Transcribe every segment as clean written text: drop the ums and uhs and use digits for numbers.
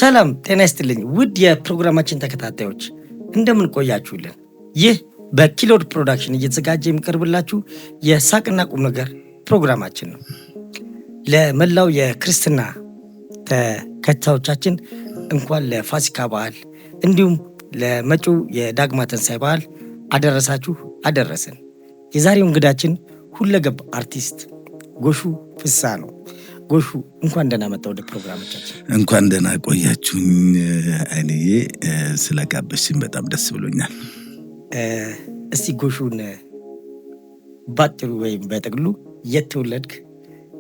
ሰላም ጤና ይስጥልኝ ውድ የፕሮግራማችን ተከታታዮች እንደምን ቆያችሁልን? ይህ በኪሎድ ፕሮዳክሽን እየተዘጋጀ የሚቀርብላችሁ የሳቅና ቁም ነገር ፕሮግራማችን ነው። ለመላው የክርስትና ተከታዮቻችን እንኳን ለፋሲካ በዓል እንዲሁም ለመጪው የዳግማ ትንሣኤ በዓል አደረሳችሁ አደረሰን። የዛሬው እንግዳችን ሁለገብ አርቲስት ጎሹ ፍስሐ ነው። ጎሹ እንኳን ደህና መጣ ወደ ፕሮግራማችን። እንኳን ደህና ቆያችሁኝ። አይኔዬ ስለጋበዝሽኝ በጣም ደስ ብሎኛል። እስቲ ጎሹን ባጭሩ ወይም በጥቅሉ የት ተወለድክ፣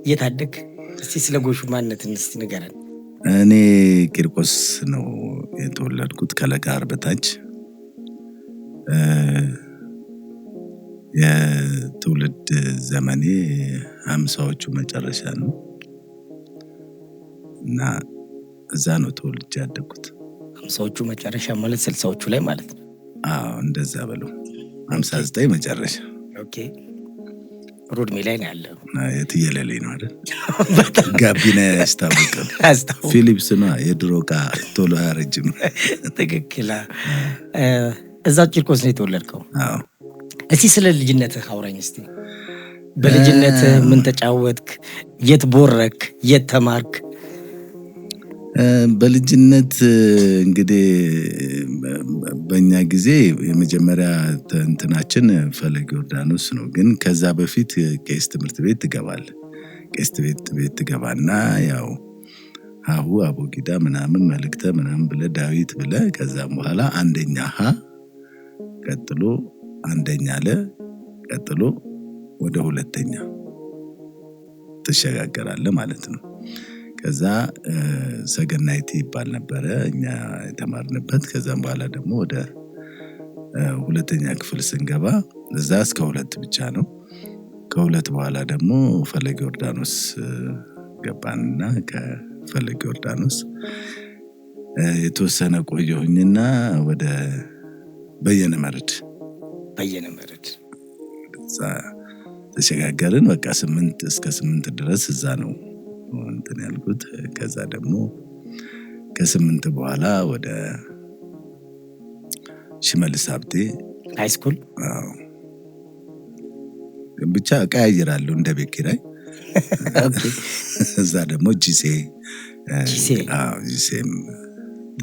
የት አደግክ? እስቲ ስለ ጎሹ ማንነትን እስቲ ንገረን። እኔ ቂርቆስ ነው የተወለድኩት ከለጋር በታች። የትውልድ ዘመኔ 50ዎቹ መጨረሻ ነው እና እዛ ነው ተወልጄ ያደግኩት። 50ዎቹ መጨረሻ ማለት 60ዎቹ ላይ ማለት ነው? አዎ እንደዛ በለው። 59 መጨረሻ። ኦኬ ሮድሜ ላይ ነው ያለው። የትየለሌ ነው አይደል? ጋቢና ያስታውቃል። ፊሊፕስ ነው የድሮ ዕቃ ቶሎ አያረጅም። ትክክል። እዛ ቂርቆስ ነው የተወለድከው? አዎ። እስቲ ስለ ልጅነትህ አውራኝ እስቲ። በልጅነትህ ምን ተጫወትክ? የት ቦረክ? የት ተማርክ? በልጅነት እንግዲህ በእኛ ጊዜ የመጀመሪያ እንትናችን ፈለገ ዮርዳኖስ ነው። ግን ከዛ በፊት ቄስ ትምህርት ቤት ትገባለህ። ቄስ ቤት ትገባና ያው ሀሁ አቦጊዳ ምናምን መልክተ ምናምን ብለህ ዳዊት ብለህ ከዛም በኋላ አንደኛ ሀ ቀጥሎ አንደኛ ለ ቀጥሎ ወደ ሁለተኛ ትሸጋገራለህ ማለት ነው። ከዛ ሰገናይቲ ይባል ነበረ እኛ የተማርንበት። ከዛም በኋላ ደግሞ ወደ ሁለተኛ ክፍል ስንገባ እዛ እስከ 2 ብቻ ነው። ከ2 በኋላ ደግሞ ፈለገ ዮርዳኖስ ገባንና ከፈለገ ዮርዳኖስ የተወሰነ ቆየሁኝና ወደ በየነ መርድ እዛ ተሸጋገርን። በቃ 8 እስከ 8 ድረስ እዛ ነው እንትን ያልኩት። ከዛ ደግሞ ከ8 በኋላ ወደ ሽመልስ ሀብቴ ሃይስኩል። አዎ ብቻ ቀያይራለሁ እንደ ቤት ኪራይ። እዛ ደግሞ ጂሴም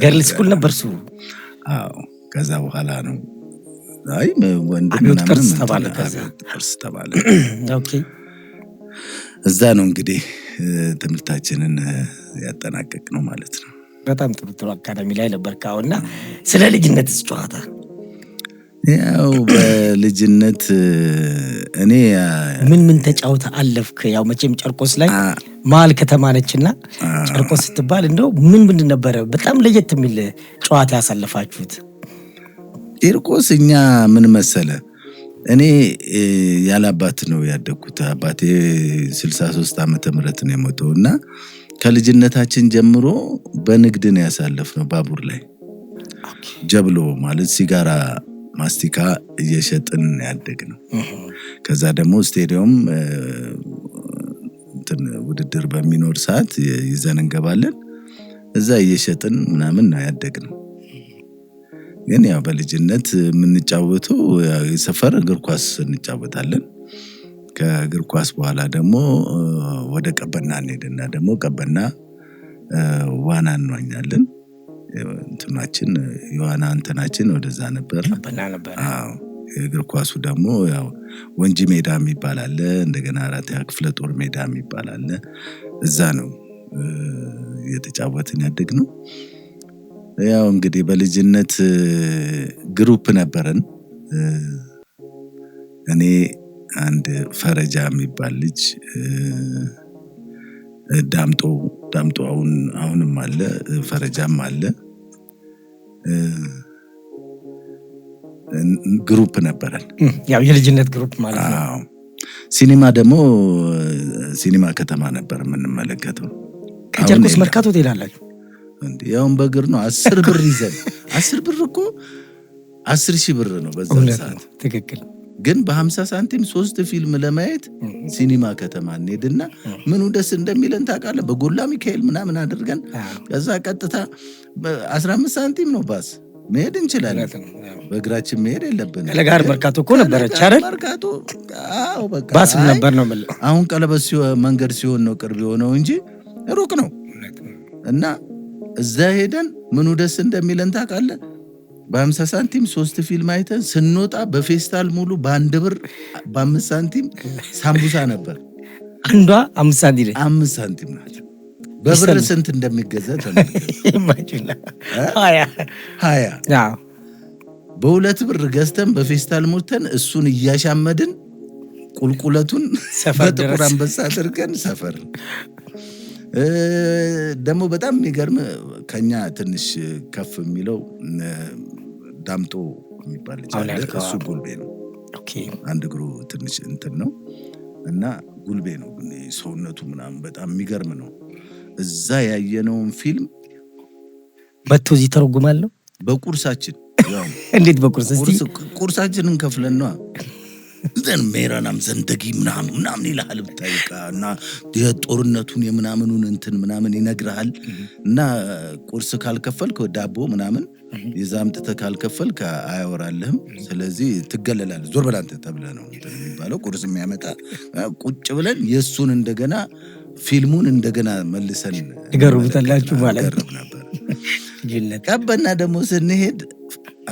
ገርል ስኩል ነበር እሱ። አዎ ከዛ በኋላ ነው አይ ወንድም ቅርስ ተባለ። ከዛ ቅርስ ተባለ። ኦኬ እዛ ነው እንግዲህ ትምህርታችንን ያጠናቀቅ ነው ማለት ነው። በጣም ጥሩ አካዳሚ ላይ ነበርክ። እና ስለ ልጅነት ጨዋታ ያው በልጅነት እኔ ምን ተጫውተ አለፍክ? ያው መቼም ጨርቆስ ላይ መሀል ከተማ ነችና ጨርቆስ ስትባል እንደው ምን ነበረ በጣም ለየት የሚል ጨዋታ ያሳለፋችሁት? ቂርቆስ እኛ ምን መሰለ፣ እኔ ያለ አባት ነው ያደግኩት። አባቴ 63 ዓመተ ምህረት ነው የሞተው እና ከልጅነታችን ጀምሮ በንግድ ነው ያሳለፍነው። ባቡር ላይ ጀብሎ ማለት ሲጋራ ማስቲካ እየሸጥን ያደግነው። ከዛ ደግሞ ስቴዲየም ውድድር በሚኖር ሰዓት ይዘን እንገባለን። እዛ እየሸጥን ምናምን ነው ያደግነው። ግን ያው በልጅነት የምንጫወተው የሰፈር እግር ኳስ እንጫወታለን። ከእግር ኳስ በኋላ ደግሞ ወደ ቀበና እንሄድና ደግሞ ቀበና ዋና እንዋኛለን። እንትናችን የዋና እንትናችን ወደዛ ነበር። ቀበና ነበር። አዎ የእግር ኳሱ ደግሞ ያው ወንጂ ሜዳ የሚባል አለ። እንደገና 4ኛ ክፍለ ጦር ሜዳ የሚባል አለ። እዛ ነው እየተጫወትን ያደግነው። ያው እንግዲህ በልጅነት ግሩፕ ነበረን። እኔ አንድ ፈረጃ የሚባል ልጅ፣ ዳምጦ አሁንም አለ፣ ፈረጃም አለ። ግሩፕ ነበረን። ያው የልጅነት ግሩፕ ማለት ነው። አዎ ሲኒማ ደግሞ ሲኒማ ከተማ ነበር የምንመለከተው። ከጨርቆስ መርካቶ ትሄዳላችሁ እንዴ? ያውን በእግር ነው 10 ብር ይዘን 10 ብር እኮ 10,000 ብር ነው በዛ ሰዓት። ትክክል። ግን በ50 ሳንቲም 3 ፊልም ለማየት ሲኒማ ከተማ እንሄድና ምኑ ደስ እንደሚለን ታውቃለህ? በጎላ ሚካኤል ምናምን አድርገን ከዛ ቀጥታ 15 ሳንቲም ነው ባስ መሄድ እንችላለን። በእግራችን መሄድ የለብንም። ለጋር መርካቶ እኮ ነበረች አይደል? መርካቶ አዎ፣ በቃ ባስም ነበር ነው ማለት። አሁን ቀለበት መንገድ ሲሆን ነው ቅርብ የሆነው እንጂ ሩቅ ነው። እና እዛ ሄደን ምኑ ደስ እንደሚለን ታውቃለህ? በ50 ሳንቲም 3 ፊልም አይተን ስንወጣ በፌስታል ሙሉ በ1 ብር በ5 ሳንቲም ሳምቡሳ ነበር። አንዷ 5 ሳንቲም ናት። በብር ስንት እንደሚገዛ ተመልከት። 20 በ2 ብር ገዝተን በፌስታል ሞተን እሱን እያሻመድን ቁልቁለቱን በጥቁር አንበሳ አድርገን ሰፈር። ደግሞ በጣም የሚገርም ከኛ ትንሽ ከፍ የሚለው ዳምጦ የሚባል ይችላል። እሱ ጉልቤ ነው። አንድ እግሩ ትንሽ እንትን ነው እና ጉልቤ ነው። ሰውነቱ ምናምን በጣም የሚገርም ነው። እዛ ያየነውን ፊልም መጥቶ እዚህ ተረጉማለሁ በቁርሳችን። እንዴት በቁርስ? ቁርሳችንን ከፍለን ነው ዘን ሜራናም ዘንደጊ ምናምን ይልሃል ብታይቃ እና የጦርነቱን የምናምኑን እንትን ምናምን ይነግርሃል። እና ቁርስ ካልከፈልክ ዳቦ ምናምን የዛምጥተ ካልከፈልክ አያወራልህም። ስለዚህ ትገለላለህ። ዞር በላንተ ተብለህ ነው የሚባለው። ቁርስ የሚያመጣ ቁጭ ብለን የሱን እንደገና ፊልሙን እንደገና መልሰን ይገርቡታላችሁ ማለት ነበር። ቀበና ደግሞ ስንሄድ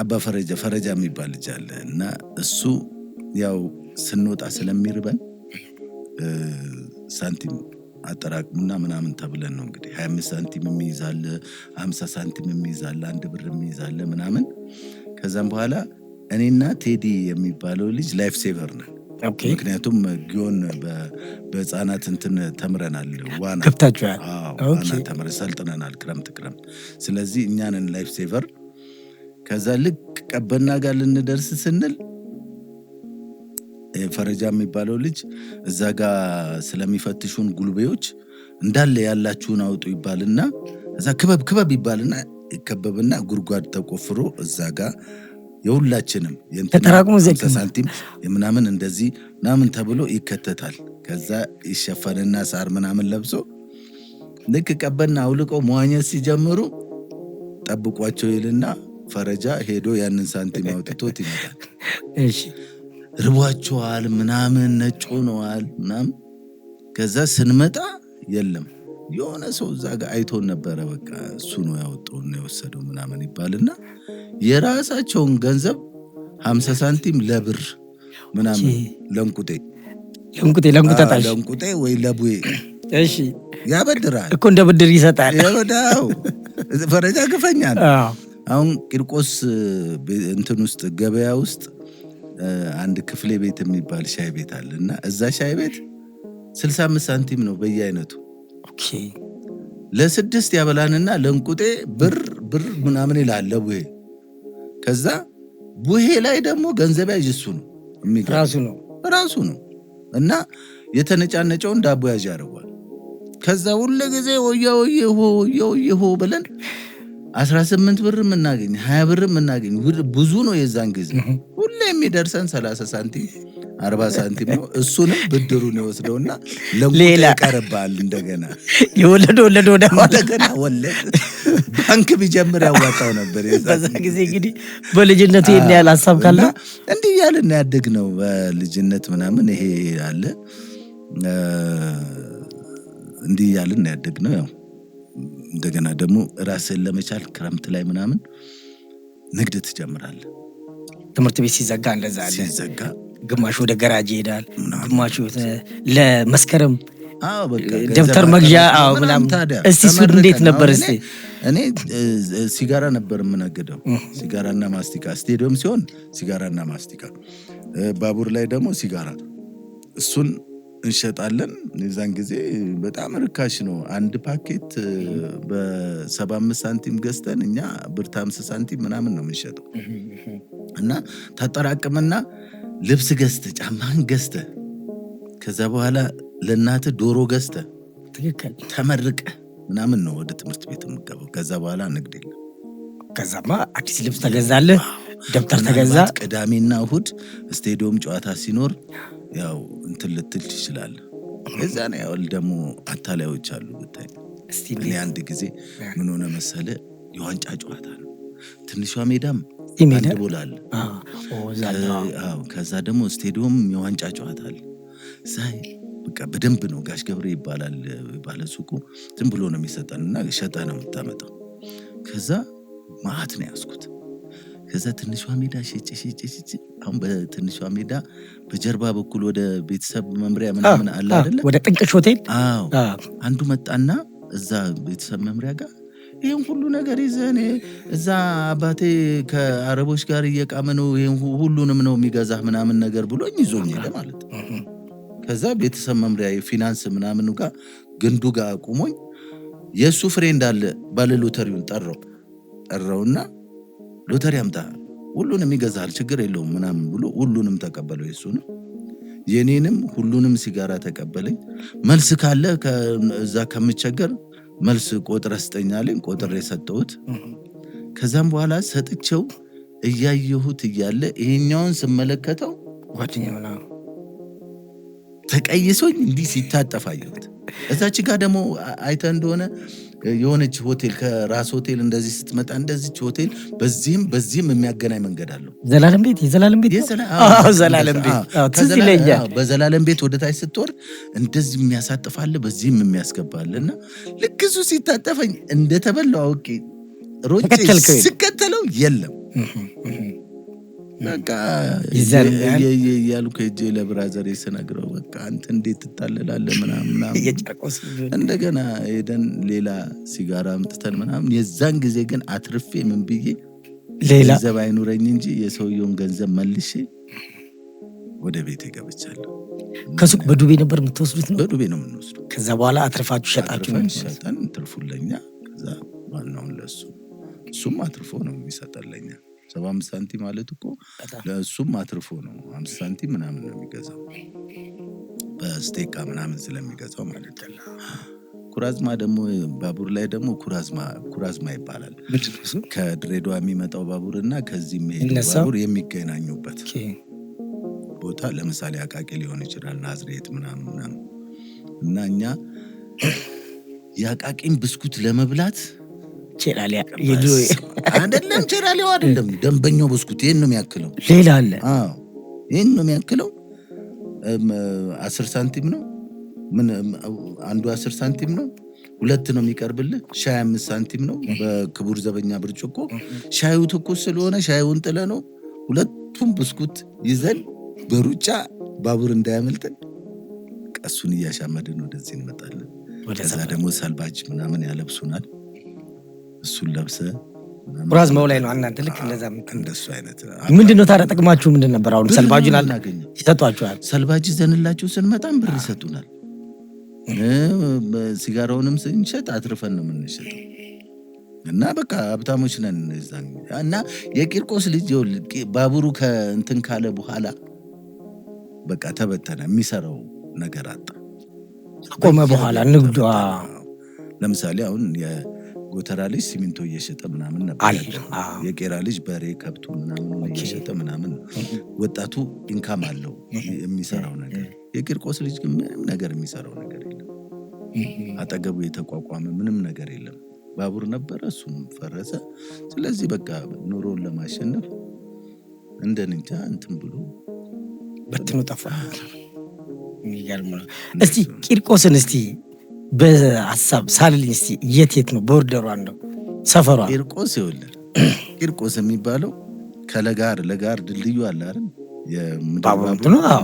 አባ ፈረጃ የሚባል ልጅ አለ እና እሱ ያው ስንወጣ ስለሚርበን ሳንቲም አጠራቅሙና ምናምን ተብለን ነው እንግዲህ 25 ሳንቲም የሚይዛለ 50 ሳንቲም የሚይዛለ 1 ብር የሚይዛለ ምናምን። ከዛም በኋላ እኔና ቴዲ የሚባለው ልጅ ላይፍ ሴቨር ነን። ምክንያቱም ጊዮን በህፃናት እንትን ተምረናል። ዋና ከብታችኋል? ዋና ተምረ ሰልጥነናል ክረምት። ስለዚህ እኛንን ላይፍ ሴቨር። ከዛ ልክ ቀበና ጋር ልንደርስ ስንል ፈረጃ የሚባለው ልጅ እዛ ጋር ስለሚፈትሹን ጉልቤዎች እንዳለ ያላችሁን አውጡ ይባልና እዛ ክበብ ይባልና ይከበብና ጉድጓድ ተቆፍሮ እዛ ጋር የሁላችንም ተጠራቅሞ 50 ሳንቲም ምናምን እንደዚህ ምናምን ተብሎ ይከተታል። ከዛ ይሸፈንና ሳር ምናምን ለብሶ ልክ ቀበና አውልቀው መዋኘት ሲጀምሩ ጠብቋቸው ይልና ፈረጃ ሄዶ ያንን ሳንቲም አውጥቶት ይመጣል። እሺ ርቧቸዋል ምናምን ነጭ ሆነዋል ምናምን። ከዛ ስንመጣ የለም የሆነ ሰው እዛ ጋር አይቶን ነበረ። በቃ እሱ ነው ያወጣውና የወሰደው ምናምን ይባልና የራሳቸውን ገንዘብ 50 ሳንቲም ለብር ምናምን ለንቁጤ ወይ ለቡዬ እሺ ያበድራል እኮ እንደ ብድር ይሰጣል። ያበዳው ፈረጃ ግፈኛ ነው። አሁን ቂርቆስ እንትን ውስጥ ገበያ ውስጥ አንድ ክፍሌ ቤት የሚባል ሻይ ቤት አለና እዛ ሻይ ቤት 65 ሳንቲም ነው በየአይነቱ። ለ6 ያበላንና ለንቁጤ ብር ምናምን ይላል ለቡሄ። ከዛ ቡሄ ላይ ደግሞ ገንዘብ ያዥ እሱ ነው ራሱ ነው እና የተነጫነጨውን ዳቦ ያዥ ያደርጓል። ከዛ ሁሉ ጊዜ ወያው ብለን 18 ብር የምናገኝ 20 ብር የምናገኝ ብዙ ነው። የዛን ጊዜ ሁሌ የሚደርሰን 30 ሳንቲም 40 ሳንቲም ነው። እሱንም ብድሩን ይወስደውና ለሌላ ቀርባል። እንደገና የወለደ እንደገና ወለድ ባንክ ቢጀምር ያዋጣው ነበር። በዛ ጊዜ እንግዲህ በልጅነት ይሄን ያህል ሐሳብ ካለ እንዲህ ያልን ያደግ ነው በልጅነት ምናምን ይሄ አለ እንዲህ ያልን ያደግ ነው። ያው እንደገና ደግሞ ራስን ለመቻል ክረምት ላይ ምናምን ንግድ ትጀምራለህ። ትምህርት ቤት ሲዘጋ እንደዛ አለ። ግማሹ ወደ ገራጅ ይሄዳል፣ ግማሹ ለመስከረም ደብተር መግዣ ምናምን። እስቲ እሱ እንዴት ነበር? እስቲ እኔ ሲጋራ ነበር የምነግደው። ሲጋራና ማስቲካ ስቴዲየም ሲሆን ሲጋራና ማስቲካ፣ ባቡር ላይ ደግሞ ሲጋራ። እሱን እንሸጣለን። የዛን ጊዜ በጣም ርካሽ ነው። አንድ ፓኬት በ75 ሳንቲም ገዝተን እኛ ብር 50 ሳንቲም ምናምን ነው የምንሸጠው። እና ታጠራቅምና ልብስ ገዝተ ጫማን ገዝተ ከዛ በኋላ ለእናትህ ዶሮ ገዝተ ተመርቀ ምናምን ነው ወደ ትምህርት ቤት የምገባው። ከዛ በኋላ ንግድ የለም። ከዛማ አዲስ ልብስ ተገዛለህ፣ ደብተር ተገዛ። ምናልባት ቅዳሜና እሁድ ስቴዲዮም ጨዋታ ሲኖር ያው እንትን ልትል ትችላለህ። እዛ ነው ያው ደግሞ አታላዮች አሉ ብታይ። እኔ አንድ ጊዜ ምን ሆነ መሰለ የዋንጫ ጨዋታ ነው። ትንሿ ሜዳም አንድ ቦል አለ። ከዛ ደግሞ ስቴዲዮም የዋንጫ ጨዋታ አለ። ሳይ በቃ በደንብ ነው። ጋሽ ገብሬ ይባላል ባለ ሱቁ። ዝም ብሎ ነው የሚሰጠንና ሸጠህ ነው የምታመጣው። ከዛ ማዕት ነው ያዝኩት። ከዛ ትንሿ ሜዳ ሸጬ አሁን በትንሿ ሜዳ በጀርባ በኩል ወደ ቤተሰብ መምሪያ ምናምን አለ አይደለ? ወደ ጥንቅሽ ሆቴል። አንዱ መጣና እዛ ቤተሰብ መምሪያ ጋር ይህን ሁሉ ነገር ይዘህ እዛ አባቴ ከአረቦች ጋር እየቃመ ነው ይህን ሁሉንም ነው የሚገዛህ ምናምን ነገር ብሎኝ ይዞኝ ሄደ ማለት ነው። ከዛ ቤተሰብ መምሪያ የፊናንስ ምናምኑ ጋር ግንዱ ጋር አቁሞኝ የእሱ ፍሬ እንዳለ ባለ ሎተሪውን ጠራውና ሎተሪ አምጣ ሁሉንም ይገዛል ችግር የለውም ምናምን ብሎ ሁሉንም ተቀበለው። የሱንም የኔንም ሁሉንም ሲጋራ ተቀበለኝ። መልስ ካለ እዛ ከምቸገር መልስ ቆጥረህ ስጠኝ አለኝ። ቆጥሬ ሰጠሁት። ከዛም በኋላ ሰጥቼው እያየሁት እያለ ይሄኛውን ስመለከተው ጓደኛው ተቀይሶኝ እንዲህ ሲታጠፍ አየሁት። እዛች ጋር ደግሞ አይተህ እንደሆነ የሆነች ሆቴል ከራስ ሆቴል እንደዚህ ስትመጣ እንደዚች ሆቴል በዚህም የሚያገናኝ መንገድ አለው። ዘላለም ቤት ዘላለም ቤት ትዝ ይለኛል። በዘላለም ቤት ወደ ታች ስትወርድ እንደዚህ የሚያሳጥፋል በዚህም የሚያስገባልና ልክ እሱ ሲታጠፈኝ እንደተበላው አውቄ ሮጬ ስከተለው የለም በቃ ያልኩ እጄ ለብራዘር ስነግረው በቃ አንተ እንዴት ትታለላለህ ምናምን እንደገና ሄደን ሌላ ሲጋራ አምጥተን ምናምን የዛን ጊዜ ግን አትርፌ ምን ብዬ ሌላ ገንዘብ አይኑረኝ እንጂ የሰውየውን ገንዘብ መልሼ ወደ ቤቴ ገብቻለሁ። ከሱቅ በዱቤ ነበር የምትወስዱት? በዱቤ ነው የምንወስደው። ከዛ በኋላ አትርፋችሁ ሸጠን ትርፉለኛ። ከዛ ዋናውን ለሱ እሱም አትርፎ ነው የሚሰጠለኛ። 75 ሳንቲም ማለት እኮ ለእሱም አትርፎ ነው 50 ሳንቲም ምናምን ነው የሚገዛው በስቴካ ምናምን ስለሚገዛው ማለት ነው። ኩራዝማ ደግሞ ባቡር ላይ ደግሞ ኩራዝማ ይባላል። ከድሬዳዋ የሚመጣው ባቡርና ከዚህ የሚሄደው ባቡር የሚገናኙበት ቦታ ለምሳሌ አቃቂ ሊሆን ይችላል፣ ናዝሬት ምናምን እና እኛ የአቃቂን ብስኩት ለመብላት ቼራሊያ አይደለም ቼራሊያው አይደለም ደንበኛው ብስኩት ይሄን ነው የሚያክለው። ሌላ አለ። ይሄን ነው የሚያክለው 10 ሳንቲም ነው። ምን አንዱ 10 ሳንቲም ነው። ሁለት ነው የሚቀርብልህ። ሻይ 5 ሳንቲም ነው በክቡር ዘበኛ ብርጭቆ። ሻዩ ትኩስ ስለሆነ ሻዩን ጥለ ነው ሁለቱም ብስኩት ይዘን በሩጫ ባቡር እንዳያመልጠን ቀሱን እያሻመድን ወደዚህ እንመጣለን። ከዛ ደግሞ ሰልባጅ ምናምን ያለብሱናል። እሱን ለብሰ ኩራዝማው ላይ ነው እናንተ ልክ እንደዛ እንደሱ አይነት። ምንድነው ታዲያ ጥቅማችሁ ምንድን ነበር? አሁን ሰልባጁን አልናገኘው ይሰጧችኋል። ሰልባጅ ይዘንላችሁ ስንመጣም ብር ይሰጡናል። ሲጋራውንም ስንሸጥ አትርፈን ነው የምንሸጠው እና በቃ ሀብታሞች ነን እዛን። እና የቂርቆስ ልጅ ባቡሩ ከእንትን ካለ በኋላ በቃ ተበተነ። የሚሰራው ነገር አጣ። ቆመ በኋላ ንግዷ ለምሳሌ አሁን የጎተራ ልጅ ሲሚንቶ እየሸጠ ምናምን ነበር። የቄራ ልጅ በሬ ከብቱ ምናምን እየሸጠ ምናምን ወጣቱ ኢንካም አለው የሚሰራው ነገር። የቂርቆስ ልጅ ግን ምንም ነገር የሚሰራው ነገር የለም። አጠገቡ የተቋቋመ ምንም ነገር የለም። ባቡር ነበረ፣ እሱም ፈረሰ። ስለዚህ በቃ ኑሮን ለማሸነፍ እንደ ንጃ እንትን ብሎ በትኑ ጠፋ። የሚገርም ነው። እስቲ ቂርቆስን እስቲ በሀሳብ ሳልልኝ እስቲ የት ነው ቦርደሯ ነው ሰፈሯ? ቂርቆስ ይኸውልህ፣ ቂርቆስ የሚባለው ከለጋር ድልድዩ አለ አይደል? የባቡር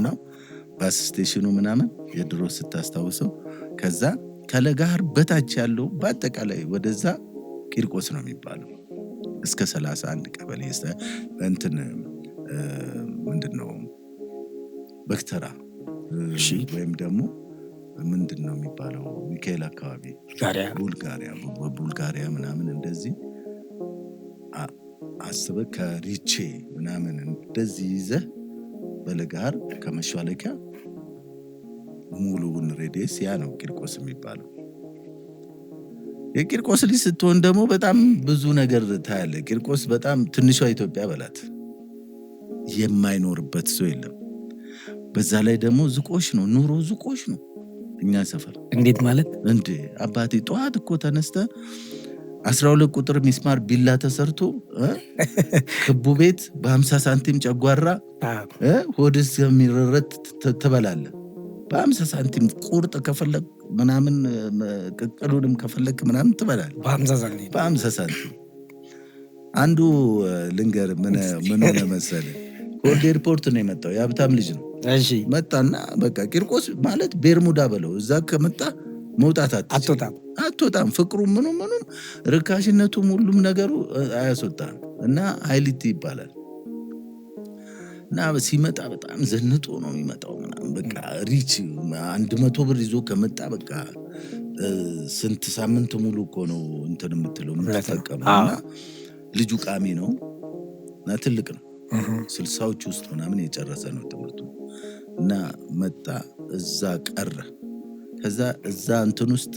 ነው ባስ ስቴሽኑ ምናምን የድሮ ስታስታውሰው፣ ከዛ ከለጋር በታች ያለው በአጠቃላይ ወደዛ ቂርቆስ ነው የሚባለው። እስከ 31 ቀበሌ እንትን ምንድነው በክተራ ወይም ደግሞ ምንድነው የሚባለው ሚካኤል አካባቢ ቡልጋሪያ ምናምን እንደዚህ አስበህ ከሪቼ ምናምን እንደዚህ ይዘህ በለጋር ከመሿለኪያ ሙሉውን ሬዲየስ ያ ነው ቂርቆስ የሚባለው። የቂርቆስ ልጅ ስትሆን ደግሞ በጣም ብዙ ነገር ታያለህ። ቂርቆስ በጣም ትንሿ ኢትዮጵያ በላት የማይኖርበት ሰው የለም። በዛ ላይ ደግሞ ዝቆሽ ነው፣ ኑሮ ዝቆሽ ነው እኛ ሰፈር። እንዴት ማለት እንዴ አባቴ ጠዋት እኮ ተነስተ 12 ቁጥር ሚስማር ቢላ ተሰርቶ ክቡ ቤት በ50 ሳንቲም ጨጓራ ሆድስ የሚረረት ትበላለ። በ50 ሳንቲም ቁርጥ ከፈለግ ምናምን ቅቅሉንም ከፈለግ ምናምን ትበላል በ50 ሳንቲም። አንዱ ልንገር ምን ሆነ መሰለ፣ ከወልድ ኤርፖርት ነው የመጣው፣ የሀብታም ልጅ ነው። መጣና በቃ ቂርቆስ ማለት ቤርሙዳ በለው፣ እዛ ከመጣ መውጣት አትወጣም። ፍቅሩ ምኑም ርካሽነቱም ሁሉም ነገሩ አያስወጣም። እና ሀይሊቲ ይባላል። እና ሲመጣ በጣም ዘንጦ ነው የሚመጣው ምናምን በቃ ሪች 100 ብር ይዞ ከመጣ በቃ ስንት ሳምንት ሙሉ እኮ ነው እንትን የምትለው የምትጠቀመው። እና ልጁ ቃሚ ነው እና ትልቅ ነው፣ 60ዎች ውስጥ ምናምን የጨረሰ ነው ትምህርቱ። እና መጣ እዛ ቀረ። ከዛ እዛ እንትን ውስጥ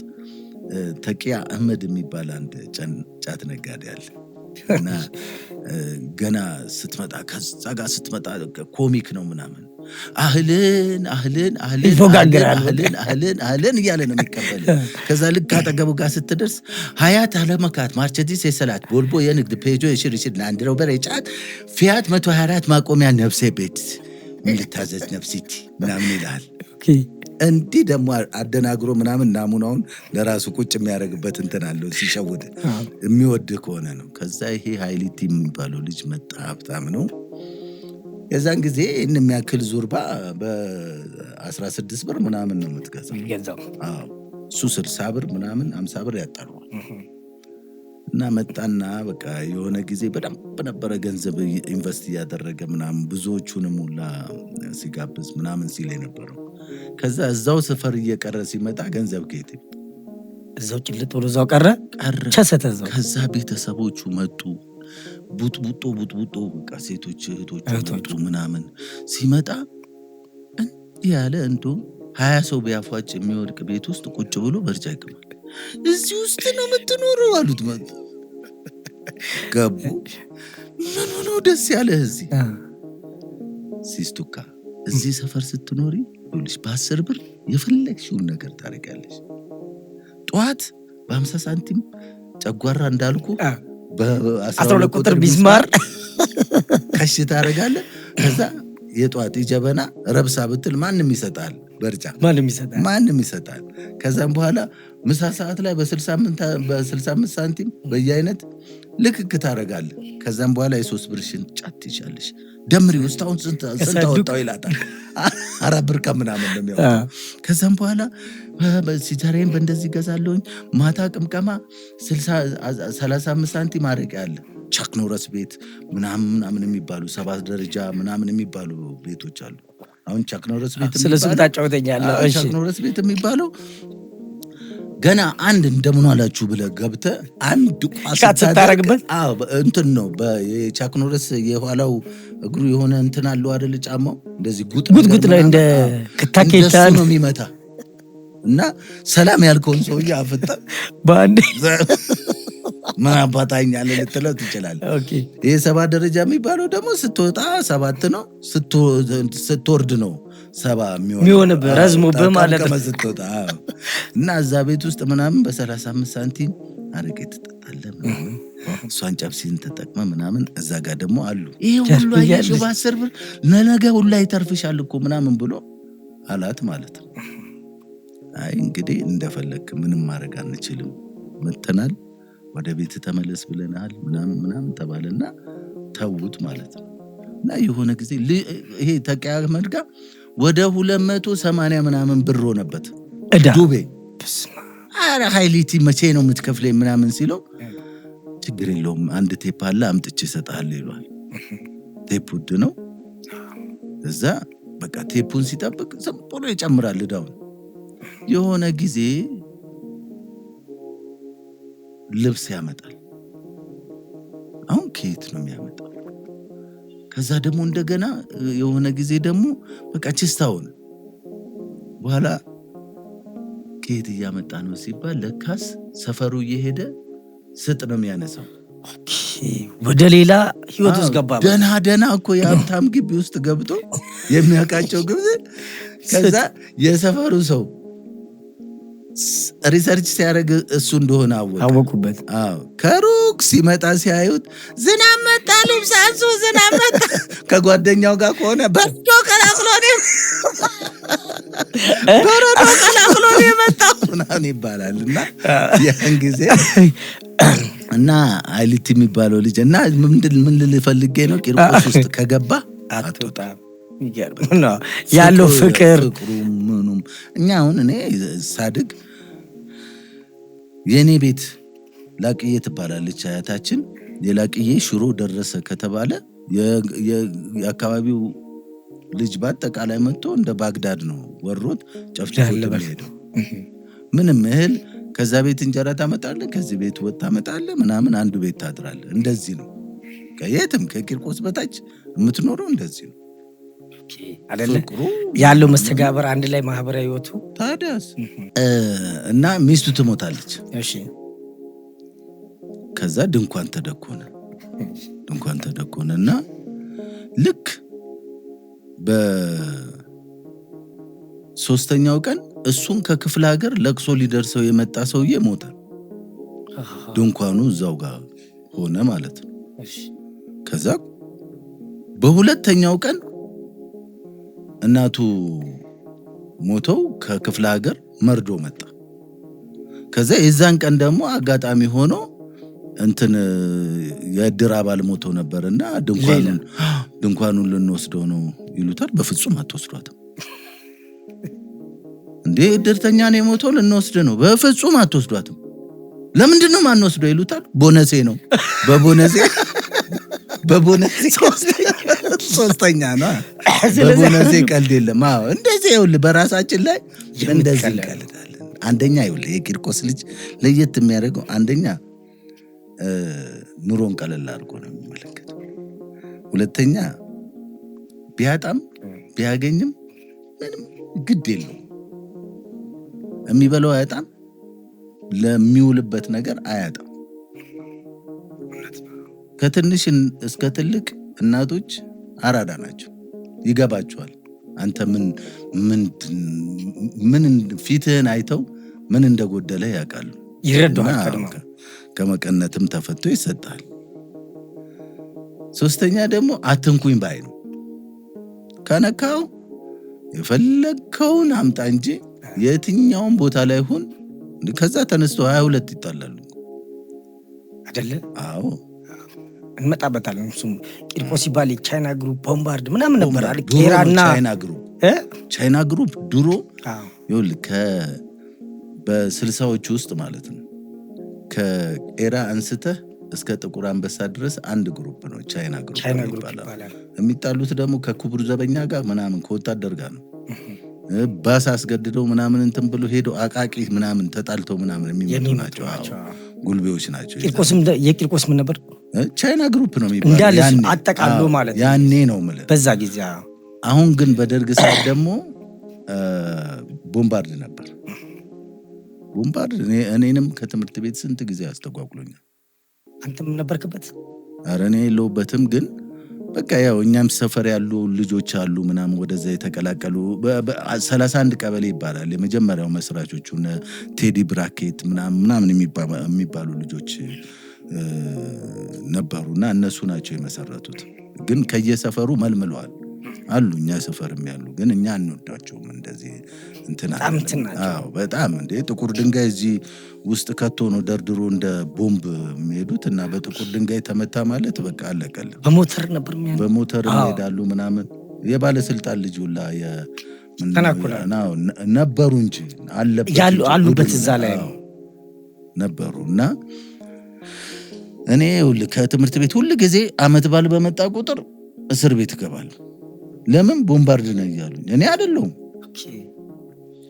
ተቂያ አህመድ የሚባል አንድ ጫት ነጋዴ አለ። እና ገና ስትመጣ ከዛ ጋር ስትመጣ ኮሚክ ነው ምናምን አህልን እያለ ነው የሚቀበል። ከዛ ልክ አጠገቡ ጋር ስትደርስ ሀያት አለመካት ማርቸዲስ የሰላት ቦልቦ የንግድ ፔጆ የሽርሽር ለአንድ ሮበር የጫት ፊያት 124 ማቆሚያ ነፍሴ ቤት ልታዘዝ ነፍሲቲ ምናምን ይልሃል። እንዲህ ደግሞ አደናግሮ ምናምን ናሙናውን ለራሱ ቁጭ የሚያደርግበት እንትን አለው ሲሸውድ የሚወድህ ከሆነ ነው። ከዛ ይሄ ሀይሊቲ የሚባለው ልጅ መጣ፣ ሀብታም ነው። የዛን ጊዜ የሚያክል ዙርባ በ16 ብር ምናምን ነው የምትገዛው። እሱ 60 ብር ምናምን 50 ብር ያጣረዋል። እና መጣና በቃ የሆነ ጊዜ በደንብ ነበረ ገንዘብ ኢንቨስት እያደረገ ምናምን ብዙዎቹንም ሁላ ሲጋብዝ ምናምን ሲል የነበረው። ከዛ እዛው ሰፈር እየቀረ ሲመጣ ገንዘብ ከየት እዛው ጭልጥ ብሎ እዛው ቀረ ቸሰተ እዛው። ከዛ ቤተሰቦቹ መጡ፣ ቡጥቡጦ በቃ ሴቶች እህቶቹ መጡ ምናምን። ሲመጣ እንዲህ ያለ እንዶ 20 ሰው ቢያፏጭ የሚወድቅ ቤት ውስጥ ቁጭ ብሎ በርጃ ይቅማል። እዚህ ውስጥ ነው የምትኖረው አሉት። መጡ ገቡ። ምን ሆኖ ደስ ያለ እዚህ ሲስቱካ እዚህ ሰፈር ስትኖሪ ይኸውልሽ በ10 ብር የፈለግሽውን ነገር ታደርጋለሽ። ጠዋት በ50 ሳንቲም ጨጓራ እንዳልኩ በ12 ቁጥር ቢስማር ከሽ ታደርጋለህ። ከዛ የጠዋት ጀበና ረብሳ ብትል ማንም ይሰጣል፣ በርጫ ማንም ይሰጣል። ከዛም በኋላ ምሳ ሰዓት ላይ በ65 ሳንቲም በየአይነት ልክክ ታደርጋለህ። ከዛም በኋላ የ3 ብርሽን ጫት ይቻለሽ ደምሪ ውስጥ አሁን ስንት አወጣው ይላታል። 4 ብር ከምናምን ነው የሚያወጣው። ከዛም በኋላ ሲጃራዬን በእንደዚህ ገዛለሁኝ። ማታ ቅምቀማ 35 ሳንቲም አረቂያ አለ። ቻክ ኖረስ ቤት ምናምን የሚባሉ 7 ደረጃ ምናምን የሚባሉ ቤቶች አሉ። አሁን ቻክ ኖረስ ቤት ስለዚህ ታጫውተኛለህ። እሺ ቻክ ኖረስ ቤት የሚባለው ገና አንድ እንደምን አላችሁ ብለህ ገብተህ አንድ ቋስ ታረግበት እንትን ነው። በቻክ ኖረስ የኋላው እግሩ የሆነ እንትን አለው አይደል? ጫማው እንደዚህ ጉጥ ላይ እንደ ክታኬታ ነው የሚመታ። እና ሰላም ያልከውን ሰውዬ አፍጣ ባንዴ ምን አባታኛለ ልትለው ትችላለህ። ይሄ 7 ደረጃ የሚባለው ደግሞ ስትወጣ 7 ነው፣ ስትወርድ ነው 7 የሚሆን ረዝሞብህ ማለት ነው ስትወጣ። እና እዛ ቤት ውስጥ ምናምን በ35 ሳንቲም አረቄ ትጠጣለህ ምናምን፣ እሷን ጨብሲን ተጠቅመ ምናምን። እዛ ጋር ደግሞ አሉ ይሄ ሁሉ አያሽ በ10 ብር ለነገ ሁሉ ይተርፍሻል እኮ ምናምን ብሎ አላት ማለት ነው። አይ እንግዲህ እንደፈለክ ምንም ማድረግ አንችልም፣ መተናል፣ ወደ ቤት ተመለስ ብለናል ምናምን ተባለና ተውት ማለት ነው። እና የሆነ ጊዜ ይሄ ተቂያ አህመድ ጋር ወደ 280 ምናምን ብር ሆነበት ዱቤ። አረ ሀይሊቲ መቼ ነው የምትከፍለኝ ምናምን ሲለው ችግር የለውም አንድ ቴፕ አለ አምጥቼ እሰጥሃለሁ ይሏል። ቴፕ ውድ ነው። እዛ በቃ ቴፑን ሲጠብቅ ዝም ብሎ ይጨምራል እዳውን። የሆነ ጊዜ ልብስ ያመጣል። አሁን ከየት ነው የሚያመጣው? ከዛ ደግሞ እንደገና የሆነ ጊዜ ደግሞ በቃ ችስታውን በኋላ ከየት እያመጣ ነው ሲባል ለካስ ሰፈሩ እየሄደ ስጥ ነው የሚያነሳው። ወደ ሌላ ህይወት ውስጥ ገባ። ደና እኮ የሀብታም ግቢ ውስጥ ገብቶ የሚያውቃቸው ግብዝ። ከዛ የሰፈሩ ሰው ሪሰርች ሲያደርግ እሱ እንደሆነ አወቁበት። ከሩቅ ሲመጣ ሲያዩት ዝናብ መጣ፣ ልብስ አንሱ፣ ዝናብ መጣ። ከጓደኛው ጋር ከሆነ በረዶ ቀላቅሎ ነው የመጣው ምናምን ይባላል። እና ያን ጊዜ እና አይሊት የሚባለው ልጅ እና ምን ልል ፈልጌ ነው፣ ቂርቆስ ውስጥ ከገባ አትወጣም። ያለው ፍቅሩ ምኑም። እኛ አሁን እኔ ሳድግ የኔ ቤት ላቅዬ ትባላለች አያታችን። የላቅዬ ሽሮ ደረሰ ከተባለ የአካባቢው ልጅ በአጠቃላይ መጥቶ እንደ ባግዳድ ነው ወሮት ጨፍጭፎ ሄደው። ምንም እህል ከዛ ቤት እንጀራ ታመጣለ፣ ከዚህ ቤት ወጥ ታመጣለ ምናምን፣ አንዱ ቤት ታድራለ። እንደዚህ ነው ከየትም ከቂርቆስ በታች የምትኖረው እንደዚህ ነው አይደለ? ያለው መስተጋበር አንድ ላይ ማህበራዊ ህይወቱ ታዲያስ። እና ሚስቱ ትሞታለች። እሺ። ከዛ ድንኳን ተደኮነና ልክ በ3ኛው ቀን እሱን ከክፍለ ሀገር ለቅሶ ሊደርሰው የመጣ ሰውዬ ሞተ። ድንኳኑ እዛው ጋር ሆነ ማለት ነው። ከዛ በ2ኛው ቀን እናቱ ሞተው ከክፍለ ሀገር መርዶ መጣ። ከዛ የዛን ቀን ደግሞ አጋጣሚ ሆኖ እንትን የእድር አባል ሞቶ ነበርና ድንኳኑን ልንወስደው ነው ይሉታል። በፍጹም አትወስዷትም እንዴ እድርተኛ ነው የሞተው ልንወስድ ነው። በፍጹም አትወስዷትም። ለምንድን ነው ማንወስደው ይሉታል። ቦነሴ ነው። በቦነሴ 3ኛ ነው። በቦነሴ ቀልድ የለም። እንደዚህ ይኸውልህ በራሳችን ላይ እንደዚህ እንቀልዳለን። አንደኛ ይኸውልህ የቂርቆስ ልጅ ለየት የሚያደርገው አንደኛ ኑሮን ቀለል አድርጎ ነው የሚመለከተው። ሁለተኛ ቢያጣም ቢያገኝም ምንም ግድ የለውም። የሚበላው አያጣም፣ ለሚውልበት ነገር አያጣም። ከትንሽ እስከ ትልቅ እናቶች አራዳ ናቸው፣ ይገባቸዋል። አንተ ምን ፊትህን አይተው ምን እንደጎደለ ያውቃሉ፣ ይረዳዋል። ከመቀነትም ተፈቶ ይሰጣል። 3ኛ ደግሞ አትንኩኝ ባይ ነው። ከነካው የፈለግከውን አምጣ እንጂ የትኛውን ቦታ ላይ ሁን። ከዛ ተነስቶ 22 ይጣላሉ አይደለ? አዎ እንመጣበታለን። እሱም ቂርቆስ ሲባል ቻይና ግሩፕ ቦምባርድ ምናምን ነበር አይደል? ቄራና ቻይና ግሩፕ ድሮ ይኸውልህ በ60ዎቹ ውስጥ ማለት ነው ከቄራ አንስተህ እስከ ጥቁር አንበሳ ድረስ አንድ ግሩፕ ነው ቻይና ግሩፕ ይባላል። የሚጣሉት ደግሞ ከክቡር ዘበኛ ጋር ምናምን ከወታደር ጋር ነው። ባስ አስገድደው ምናምን እንትን ብሎ ሄዶ አቃቂ ምናምን ተጣልተው ምናምን የሚመጡ ናቸው። ጉልቤዎች ናቸው። የቂርቆስ ምን ነበር? ቻይና ግሩፕ ነው የሚባለው እንዳለ አጠቃሎ ማለት ነው። ያኔ ነው ማለት በዛ ጊዜ። አሁን ግን በደርግ ሰዓት ደግሞ ቦምባርድ ነበር። ቦምባርድ እኔንም ከትምህርት ቤት ስንት ጊዜ አስተጓጉሎኛል። አንተም ነበርክበት? ኧረ እኔ የለሁበትም፣ ግን በቃ ያው እኛም ሰፈር ያሉ ልጆች አሉ ምናምን ወደዛ የተቀላቀሉ 31 ቀበሌ ይባላል። የመጀመሪያው መስራቾቹ ቴዲ ብራኬት ምናምን የሚባሉ ልጆች ነበሩና እነሱ ናቸው የመሰረቱት። ግን ከየሰፈሩ መልምለዋል አሉ እኛ ሰፈርም ያሉ፣ ግን እኛ አንወዳቸውም። እንደዚህ እንትና በጣም እንደ ጥቁር ድንጋይ እዚህ ውስጥ ከቶ ነው ደርድሮ እንደ ቦምብ የሚሄዱት እና በጥቁር ድንጋይ ተመታ ማለት በቃ አለቀለ። በሞተር ነበር የሚያነው። በሞተር ይሄዳሉ ምናምን። የባለስልጣን ልጅ ሁላ ነበሩ እንጂ አሉበት እዛ ላይ ነበሩ። እና እኔ ከትምህርት ቤት ሁሉ ጊዜ አመት ባል በመጣ ቁጥር እስር ቤት እገባለሁ። ለምን ቦምባርድ ነው እያሉኝ፣ እኔ አይደለሁም።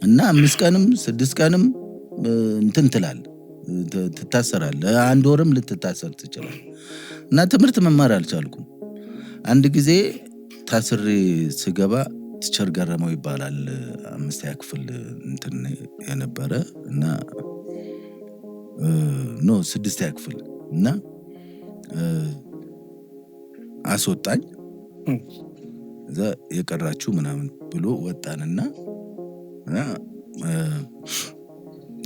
እና 5 ቀንም 6 ቀንም እንትን ትታሰራለህ። 1 ወርም ልትታሰር ትችላለህ። እና ትምህርት መማር አልቻልኩም። አንድ ጊዜ ታስሬ ስገባ ቲቸር ገረመው ይባላል 5ኛ ክፍል እንትን የነበረ እና 6ኛ ክፍል እና አስወጣኝ። እዛ የቀራችሁ ምናምን ብሎ ወጣንና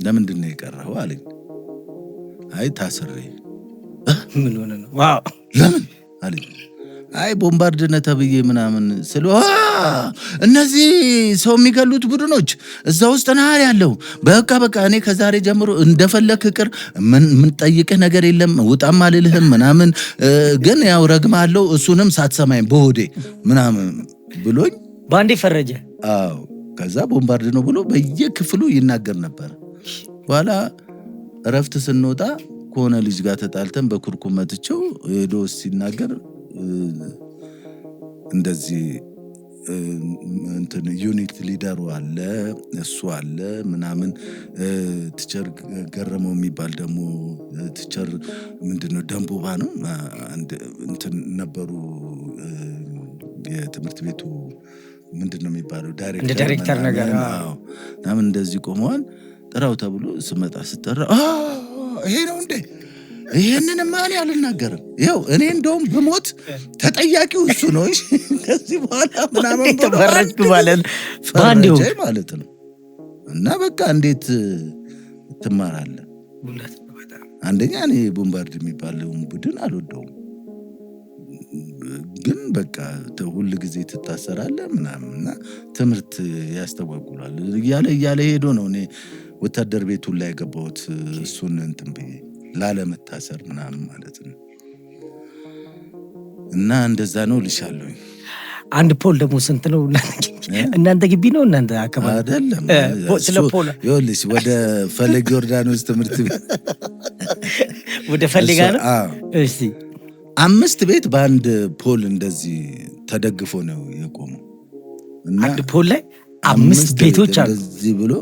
ለምንድን ነው የቀረው አለኝ። አይ ታስሬ። ምን ሆነ ነው? ዋው ለምን አለኝ። አይ ቦምባርድ ነህ ተብዬ ምናምን ስለ እነዚህ ሰው የሚገሉት ቡድኖች እዛ ውስጥ ነህ ያለው። በቃ እኔ ከዛሬ ጀምሮ እንደፈለክ ቅር፣ ምን ጠይቅህ ነገር የለም፣ ውጣም አልልህም ምናምን፣ ግን ያው ረግማለሁ እሱንም ሳትሰማኝ በሆዴ ምናምን ብሎኝ ባንዴ ፈረጀ። አዎ ከዛ ቦምባርድ ነው ብሎ በየክፍሉ ይናገር ነበር። በኋላ እረፍት ስንወጣ ከሆነ ልጅ ጋር ተጣልተን በኩርኩም መትቼው ሄዶ ሲናገር እንደዚህ እንትን ዩኒት ሊደሩ አለ እሱ አለ ምናምን ቲቸር ገረመው የሚባል ደግሞ ቲቸር ምንድነው ደንቦባ ነው እንትን ነበሩ የትምህርት ቤቱ ምንድነው የሚባለው ዳይሬክተር ነገር ምናምን እንደዚህ ቆመዋል። ጥራው ተብሎ ስመጣ ስጠራ ይሄ ነው እንዴ? ይሄንን ማን ያልናገርም? ይኸው እኔ እንደውም ብሞት ተጠያቂው እሱ ነው። ከዚህ በኋላ ምናምን ተፈረጅኩ ማለት ነው። እና በቃ እንዴት ትማራለህ? አንደኛ እኔ ቦምባርድ የሚባለውን ቡድን አልወደውም፣ ግን በቃ ሁል ጊዜ ትታሰራለህ ምናምን እና ትምህርት ያስተጓጉላል እያለ ሄዶ ነው እኔ ወታደር ቤቱን ላይ ገባሁት። እሱን እንትን ብዬ ላለመታሰር ምናምን ማለት ነው። እና እንደዛ ነው ልሻለሁኝ። አንድ ፖል ደግሞ ስንት ነው? እናንተ ግቢ ነው እናንተ አካባቢ አይደለም? ስለ ፖል ይኸውልሽ ወደ ፈለገ ዮርዳኖስ ትምህርት ቤት ወደ ፈለጋ ነው። እሺ 5 ቤት በአንድ ፖል እንደዚህ ተደግፎ ነው የቆመው። እና አንድ ፖል ላይ 5 ቤቶች አሉ እንደዚህ ብሎ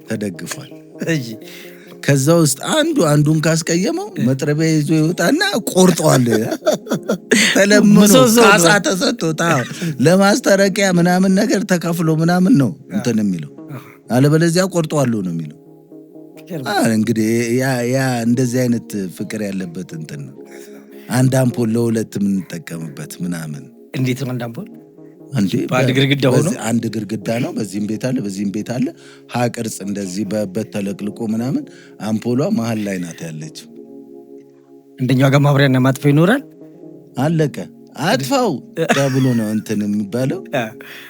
ተደግፏል። እሺ ከዛ ውስጥ አንዱን ካስቀየመው መጥረቢያ ይዞ ይወጣና ቆርጧል። ተለምኖ ካሳ ተሰጥቶታ ለማስተረቂያ ምናምን ነገር ተከፍሎ ምናምን ነው እንትን የሚለው፣ አለበለዚያ ቆርጧል ነው የሚለው። እንግዲህ ያ እንደዚህ አይነት ፍቅር ያለበት እንትን ነው። አንድ አምፖል ለሁለት የምንጠቀምበት ምናምን። እንዴት ነው አንድ አምፖል? አንድ ግርግዳ ሆኖ አንድ ግርግዳ ነው። በዚህም ቤት አለ በዚህም ቤት አለ። ቅርጽ እንደዚህ በበት ተለቅልቆ ምናምን አምፖሏ መሀል ላይ ናት ያለች። እንደኛው ጋር ማብሪያና ማጥፋው ይኖራል። አለቀ አጥፋው ተብሎ ነው እንትን የሚባለው።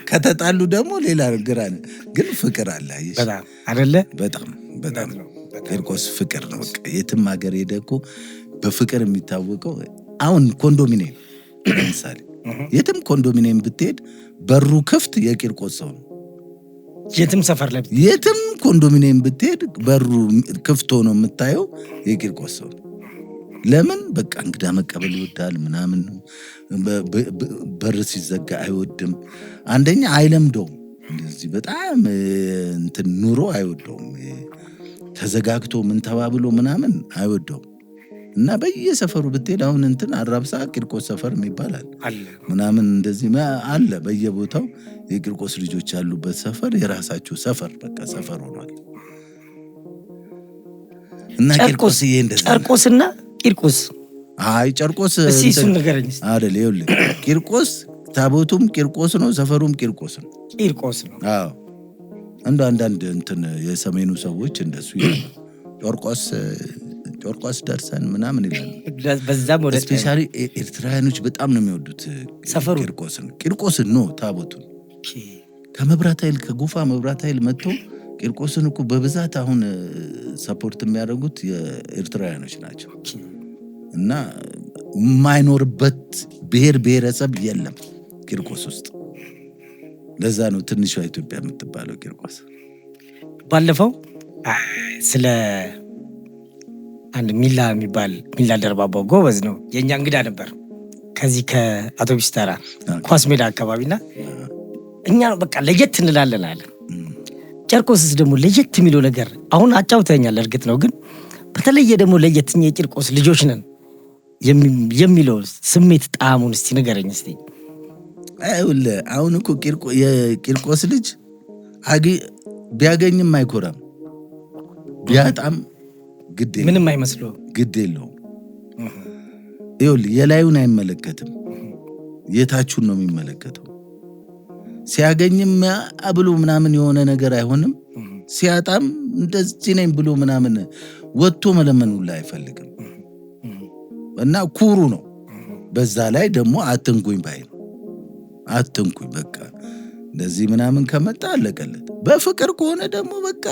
ከተጣሉ ደግሞ ሌላ ግራ ነው፣ ግን ፍቅር አለ። አይሽ በጣም አይደለ? በጣም ቂርቆስ ፍቅር ነው። በቃ የትም ሀገር ሄደህ እኮ በፍቅር የሚታወቀው አሁን ኮንዶሚኒየም ለምሳሌ የትም ኮንዶሚኒየም ብትሄድ በሩ ክፍት የቂርቆስ ሰው ነው። የትም ሰፈር ላይ የትም ኮንዶሚኒየም ብትሄድ በሩ ክፍት ሆኖ የምታየው የቂርቆስ ሰው ነው። ለምን? በቃ እንግዳ መቀበል ይወዳል ምናምን ነው። በር ሲዘጋ አይወድም። አንደኛ አይለምደውም፣ እንደዚህ በጣም እንትን ኑሮ አይወደውም። ተዘጋግቶ ምን ተባብሎ ምናምን አይወደውም። እና በየሰፈሩ ብትሄድ አሁን እንትን አራብሳ ቂርቆስ ሰፈር ይባላል ምናምን እንደዚህ አለ። በየቦታው የቂርቆስ ልጆች ያሉበት ሰፈር የራሳቸው ሰፈር በቃ ሰፈር ሆኗል። እና ቂርቆስ እንደዚህ ጨርቆስና ቂርቆስ ጨርቆስ እሱን ንገረኝ አይደል? ይኸውልህ ቂርቆስ ታቦቱም ቂርቆስ ነው፣ ሰፈሩም ቂርቆስ ነው። ቂርቆስ ነው። አዎ አንዳንድ እንትን የሰሜኑ ሰዎች እንደሱ ይላሉ። ቂርቆስ ደርሰን ምናምን ይላሉ። በዛም ወደ ስፔሻሊ ኤርትራውያኖች በጣም ነው የሚወዱት ሰፈሩ ቂርቆስን ነው ታቦቱን። ከመብራት ኃይል ከጎፋ መብራት ኃይል መጥተው ቂርቆስን እኮ በብዛት አሁን ሰፖርት የሚያደርጉት የኤርትራውያኖች ናቸው። እና የማይኖርበት ብሔር ብሔረሰብ የለም ቂርቆስ ውስጥ። ለዛ ነው ትንሿ ኢትዮጵያ የምትባለው ቂርቆስ። ባለፈው ስለ አንድ ሚላ ደርባባው ጎበዝ ነው የኛ እንግዳ ነበር ከዚህ ከአውቶቡስ ተራ ኳስ ሜዳ አካባቢና እኛ በቃ ለየት እንላለን አለ። ጨርቆስስ ደግሞ ለየት የሚለው ነገር አሁን አጫውተኛል። እርግጥ ነው ግን በተለየ ደግሞ ለየትኛ የቂርቆስ ልጆች ነን የሚለው ስሜት ጣዕሙን እስቲ ንገረኝ እስቲ። አይውልህ አሁን እኮ የቂርቆስ ልጅ ቢያገኝም አይኮራም፣ ቢያጣም ምንም አይመስለው፣ ግድ የለውም። ይኸውልህ የላዩን አይመለከትም፣ የታቹን ነው የሚመለከተው። ሲያገኝም ብሎ ምናምን የሆነ ነገር አይሆንም፣ ሲያጣም እንደዚህ ነኝ ብሎ ምናምን ወጥቶ መለመኑ ላይ አይፈልግም እና ኩሩ ነው። በዛ ላይ ደግሞ አትንኩኝ ባይ ነው። አትንኩኝ በቃ እንደዚህ ምናምን ከመጣ አለቀለት። በፍቅር ከሆነ ደግሞ በቃ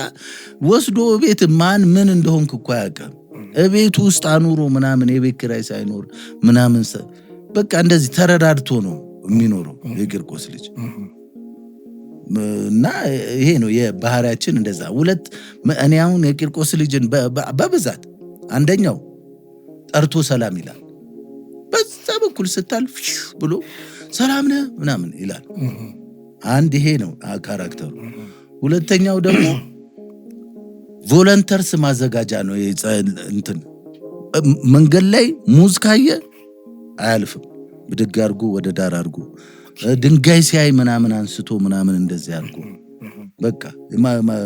ወስዶ ቤት ማን ምን እንደሆንክ እኮ አያውቅም። እቤት ውስጥ አኑሮ ምናምን የቤት ኪራይ ሳይኖር ምናምን በቃ እንደዚህ ተረዳድቶ ነው የሚኖረው የቂርቆስ ልጅ እና ይሄ ነው የባህሪያችን እንደዛ። ሁለት እኔ አሁን የቂርቆስ ልጅን በብዛት አንደኛው ጠርቶ ሰላም ይላል። በዛ በኩል ስታልፍ ብሎ ሰላም ነህ ምናምን ይላል። አንድ ይሄ ነው ካራክተሩ። ሁለተኛው ደግሞ ቮለንተርስ ማዘጋጃ ነው። እንትን መንገድ ላይ ሙዝ ካየ አያልፍም፣ ብድግ አድርጎ ወደ ዳር አድርጎ ድንጋይ ሲያይ ምናምን አንስቶ ምናምን እንደዚህ አድርጎ በቃ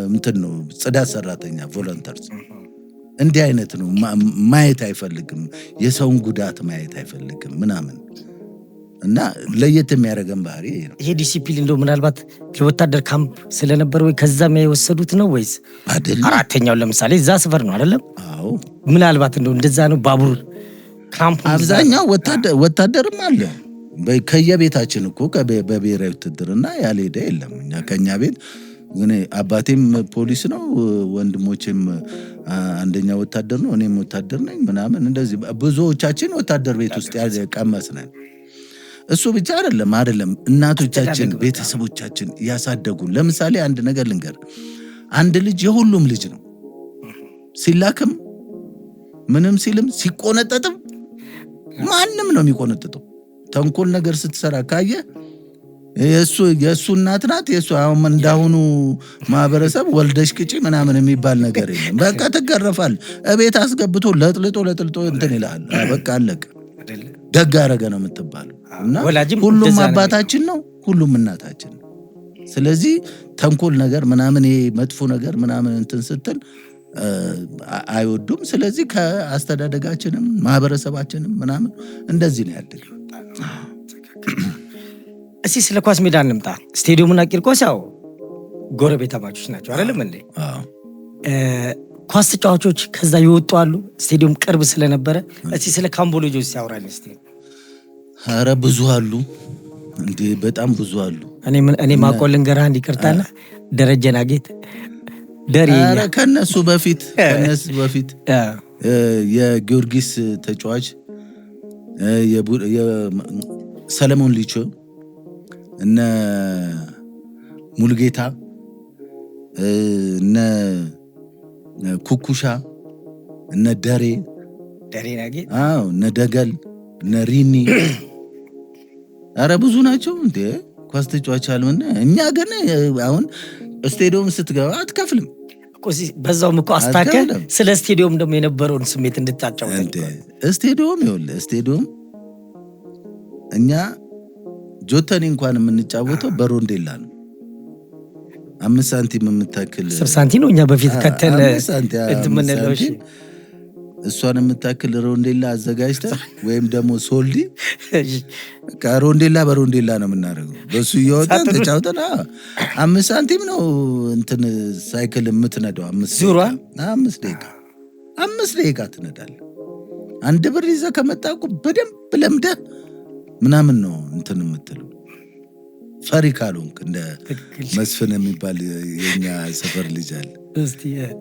እንትን ነው ጽዳት ሰራተኛ ቮለንተርስ። እንዲህ አይነት ነው። ማየት አይፈልግም፣ የሰውን ጉዳት ማየት አይፈልግም ምናምን እና ለየት የሚያደርገን ባህሪ ይሄ ነው። ይሄ ዲሲፕሊን እንደው ምናልባት ለወታደር ካምፕ ስለነበር ወይ ከዛም የወሰዱት ነው ወይስ አይደለም? አራተኛው ለምሳሌ እዛ ሰፈር ነው አይደለም? አዎ ምናልባት እንደው እንደዛ ነው። ባቡር ካምፕ አብዛኛው ወታደርም አለ ከየቤታችን እኮ በብሔራዊ ውትድርና ያልሄደ የለም። እኛ ከኛ ቤት ግን አባቴም ፖሊስ ነው፣ ወንድሞቼም አንደኛ ወታደር ነው፣ እኔም ወታደር ነኝ ምናምን እንደዚህ ብዙዎቻችን ወታደር ቤት ውስጥ ቀመስነን። እሱ ብቻ አይደለም እናቶቻችን ቤተሰቦቻችን ያሳደጉን። ለምሳሌ አንድ ነገር ልንገር፣ አንድ ልጅ የሁሉም ልጅ ነው። ሲላክም ምንም ሲልም ሲቆነጠጥም ማንም ነው የሚቆነጥጠው። ተንኮል ነገር ስትሰራ ካየ የእሱ እናት ናት። የእሱ አሁን እንዳሁኑ ማህበረሰብ ወልደሽ ቅጪ ምናምን የሚባል ነገር የለም። በቃ ትገረፋል። እቤት አስገብቶ ለጥልጦ እንትን ይልሃል። በቃ አለቀ። ደግ አረገ ነው የምትባለው። እና ሁሉም አባታችን ነው፣ ሁሉም እናታችን ነው። ስለዚህ ተንኮል ነገር ምናምን ይሄ መጥፎ ነገር ምናምን እንትን ስትል አይወዱም። ስለዚህ ከአስተዳደጋችንም ማህበረሰባችንም ምናምን እንደዚህ ነው ያደገው። እስቲ ስለ ኳስ ሜዳ እንምጣ። ስቴዲየሙና ቂርቆስ ያው ጎረቤታማቾች ናቸው አይደለም እንዴ? ኳስ ተጫዋቾች ከዛ ይወጡ አሉ፣ ስቴዲየም ቅርብ ስለነበረ። እስቲ ስለ ካምቦሎጆች ሲያወራል እስቲ። ኧረ ብዙ አሉ እንዴ፣ በጣም ብዙ አሉ። እኔ ማቆል ልንገርህ አንድ ይቅርታና ደረጀና ጌት ደሬ ከነሱ በፊት የጊዮርጊስ ተጫዋች ሰለሞን ሊቾ እነ ሙልጌታ እነ ኩኩሻ እነ ደሬና ጌት እነ ደገል እነ ሪኒ ኧረ ብዙ ናቸው እንዴ ኳስ ተጫዋች አሉና። እኛ ግን አሁን ስቴዲየም ስትገባ አትከፍልም። በዛውም እኮ አስታከል ስለ ስቴዲየም ደግሞ የነበረውን ስሜት እንድታጫውተን እንዴ። ስቴዲየም እኛ ጆተኒ እንኳን የምንጫወተው በሮንዴላ ነው። 5 ሳንቲም የምታክል 10 ሳንቲም ነው። እኛ በፊት ከተለ እንትምንለው እሷን የምታክል ሮንዴላ አዘጋጅተን ወይም ደግሞ ሶልዲ ሮንዴላ በሮንዴላ ነው የምናደርገው። በሱ እያወጣን ተጫውተን 5 ሳንቲም ነው እንትን ሳይክል የምትነዳው 5 ደቂቃ ትነዳለህ። 1 ብር ይዘህ ከመጣህ እኮ በደንብ ለምደህ ምናምን ነው እንትን የምትለው። ፈሪ ካልሆንክ እንደ መስፍን የሚባል የኛ ሰፈር ልጅ አለ።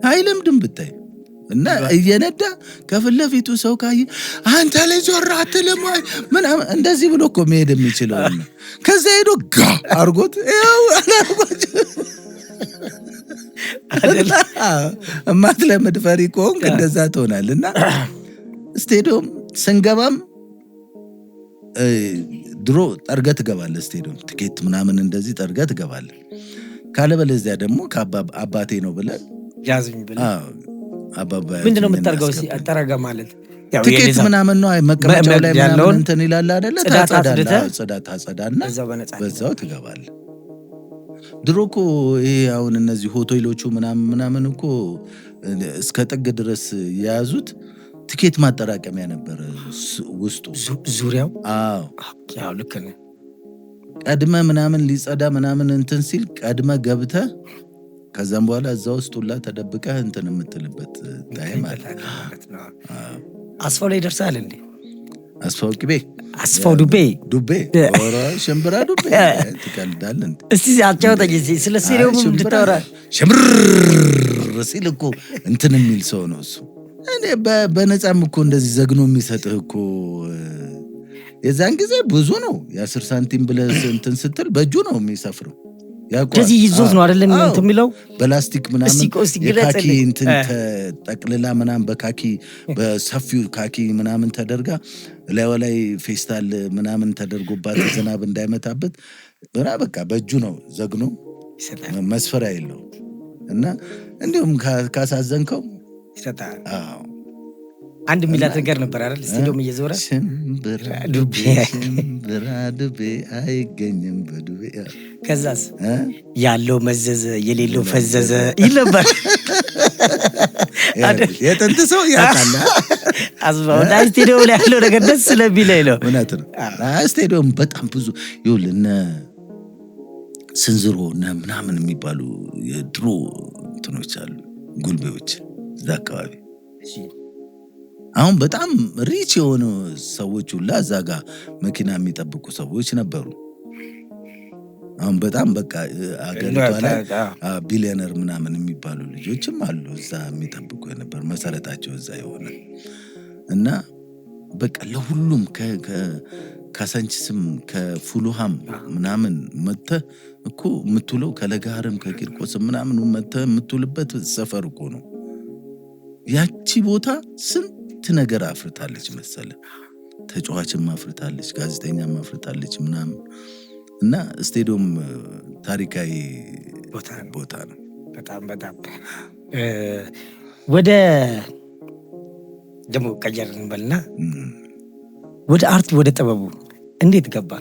አይለምድም ብታይ እና እየነዳ ከፊት ለፊቱ ሰው ካየ አንተ ልጅ ወራ አትልም ወይ ምናምን እንደዚህ ብሎ እኮ መሄድ የሚችለው ነው። ከዛ ሄዶ ጋ አርጎት እማትለምድ ፈሪ ከሆንክ እንደዛ ትሆናለህ። እና ስቴዲየም ስንገባም ድሮ ጠርገህ ትገባለህ። ስቴዲየም ትኬት ምናምን እንደዚህ ጠርገህ ትገባለህ። ካለበለዚያ ደግሞ አባቴ ነው ብለህ ያዝኝ ብለህ ምንድነው የምትጠርገው? ጠረጋ ማለት ትኬት ምናምን ነው። መቀመጫው ላይ ምናምን እንትን ይላል አይደለ? ጽዳት አጸዳና በዛው ትገባለህ። ድሮ እኮ ይሄ አሁን እነዚህ ሆቴሎቹ ምናምን እኮ እስከ ጥግ ድረስ የያዙት ትኬት ማጠራቀሚያ ነበረ ውስጡ ዙሪያው። አዎ ልክ ነህ። ቀድመ ምናምን ሊጸዳ ምናምን እንትን ሲል ቀድመ ገብተ ከዛም በኋላ እዛ ውስጥ ሁላ ተደብቀህ እንትን የምትልበት ታይም አለ። አስፋው ላይ ደርሳል እንዴ? አስፋው ቅቤ አስፋው ዱቤ ኦራ ሽምብራ ዱቤ ትቀልዳለህ እንዴ? እስቲ አጫውተኝ ስለ ስቴዲየሙ እንድታወራ። ሽምር ሲል እኮ እንትን የሚል ሰው ነው እሱ። እኔ በነፃም እኮ እንደዚህ ዘግኖ የሚሰጥህ እኮ የዛን ጊዜ ብዙ ነው። የ10 ሳንቲም ብለህ እንትን ስትል በእጁ ነው የሚሰፍረው። ከዚህ ይዞት ነው አይደለም እንትን የሚለው በላስቲክ ምናምን የካኪ እንትን ተጠቅልላ ምናምን በካኪ በሰፊው ካኪ ምናምን ተደርጋ ላይዋ ላይ ፌስታል ምናምን ተደርጎባት ዝናብ እንዳይመታበት በቃ በእጁ ነው ዘግኖ መስፈሪያ የለው እና እንዲሁም ካሳዘንከው ይሰጣል። አንድ ሚላት ነገር ነበር አይደል? ስቴዲየም እየዞረ ሽምብራ ዱቤ አይገኝም በዱቤ። ከዛስ ያለው መዘዘ የሌለው ፈዘዘ ይል ነበር። የጥንት ሰው ያውቃል። አስፋው ስቴዲየም ላይ ያለው ነገር ደስ ስለሚለኝ ነው። እውነት ነው። ስቴዲየም በጣም ብዙ ይኸውልህ እነ ስንዝሮ እነ ምናምን የሚባሉ የድሮ እንትኖች አሉ፣ ጉልቤዎች እዛ አካባቢ። አሁን በጣም ሪች የሆኑ ሰዎች ሁላ እዛ ጋር መኪና የሚጠብቁ ሰዎች ነበሩ። አሁን በጣም በቃ አገሪቷ ላይ ቢሊዮነር ምናምን የሚባሉ ልጆችም አሉ እዛ የሚጠብቁ የነበር መሰረታቸው እዛ የሆነ እና በቃ ለሁሉም ከሳንቺስም ከፉሉሃም ምናምን መጥተህ እኮ የምትውለው ከለጋርም ከቂርቆስም ምናምን መጥተህ የምትውልበት ሰፈር እኮ ነው። ያቺ ቦታ ስንት ነገር አፍርታለች መሰለ። ተጫዋችም አፍርታለች፣ ጋዜጠኛም አፍርታለች ምናምን እና ስቴዲየም ታሪካዊ ቦታ ነው። በጣም ወደ ደግሞ ቀየር እንበልና ወደ አርት ወደ ጥበቡ እንዴት ገባ?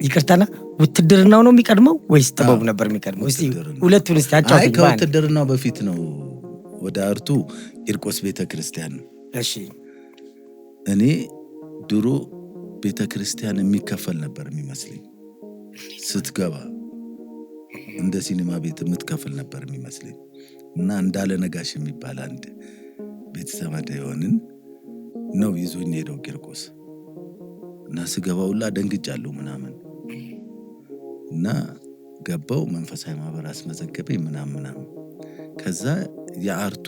ይቅርታና ውትድርናው ነው የሚቀድመው ወይስ ጥበቡ ነበር የሚቀድመው? እስቲ ሁለቱን እስቲ አጫውተኝ። ከውትድርናው በፊት ነው ወደ አርቱ ቂርቆስ ቤተክርስቲያን ነው። እሺ እኔ ድሮ ቤተክርስቲያን የሚከፈል ነበር የሚመስለኝ። ስትገባ እንደ ሲኒማ ቤት የምትከፍል ነበር የሚመስለኝ እና እንዳለ ነጋሽ የሚባል አንድ ቤተሰብ የሆንን ነው ይዞኝ ሄደው ቂርቆስ እና ስገባውላ ደንግጫለሁ ምናምን እና ገባው መንፈሳዊ ማህበር አስመዘገበኝ ምናምን። ከዛ የአርቱ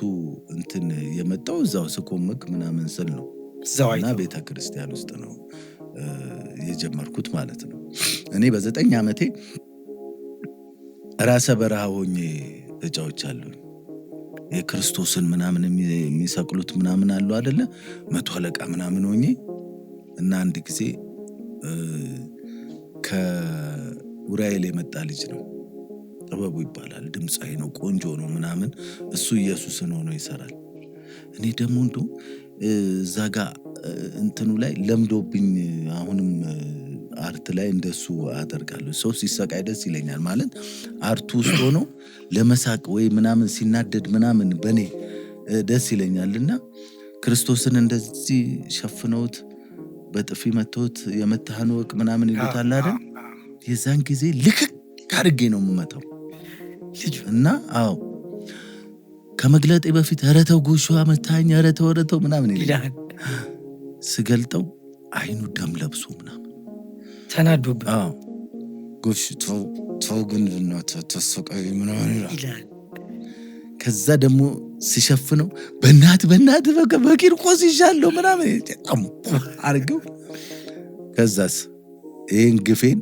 እንትን የመጣው እዛው ስኮምክ ምናምን ስል ነው እና ቤተክርስቲያን ውስጥ ነው የጀመርኩት ማለት ነው። እኔ በ9 ዓመቴ ራሰ በረሃ ሆኜ ተጫውቻለሁ። የክርስቶስን ምናምን የሚሰቅሉት ምናምን አሉ አይደለ? 100 አለቃ ምናምን ሆኜ እና አንድ ጊዜ ከኡራኤል የመጣ ልጅ ነው፣ ጥበቡ ይባላል፣ ድምፃዊ ነው፣ ቆንጆ ነው ምናምን። እሱ ኢየሱስን ሆኖ ይሰራል። እኔ ደግሞ እንደው እዛ ጋር እንትኑ ላይ ለምዶብኝ አሁንም አርት ላይ እንደሱ አደርጋለሁ። ሰው ሲሰቃይ ደስ ይለኛል ማለት አርቱ ውስጥ ሆኖ ለመሳቅ ወይ ምናምን ሲናደድ ምናምን በኔ ደስ ይለኛልና ክርስቶስን እንደዚህ ሸፍነውት በጥፊ መተውት የመታህን ወቅ ምናምን ይሉታል አይደል? የዛን ጊዜ ልክክ አድርጌ ነው የምመታው እና ከመግለጤ በፊት ኧረ ተው ጎሹ መታኝ ኧረ ተው ምናምን ይላል። ስገልጠው አይኑ ደም ለብሶ ምናምን ተናዶብ ጎሽ ተው ግን ተሰቃይ ምናምን ይላል። ከዛ ደግሞ ሲሸፍነው በእናት በቂርቆስ ይሻለው ምናምን አርገው። ከዛስ ይህን ግፌን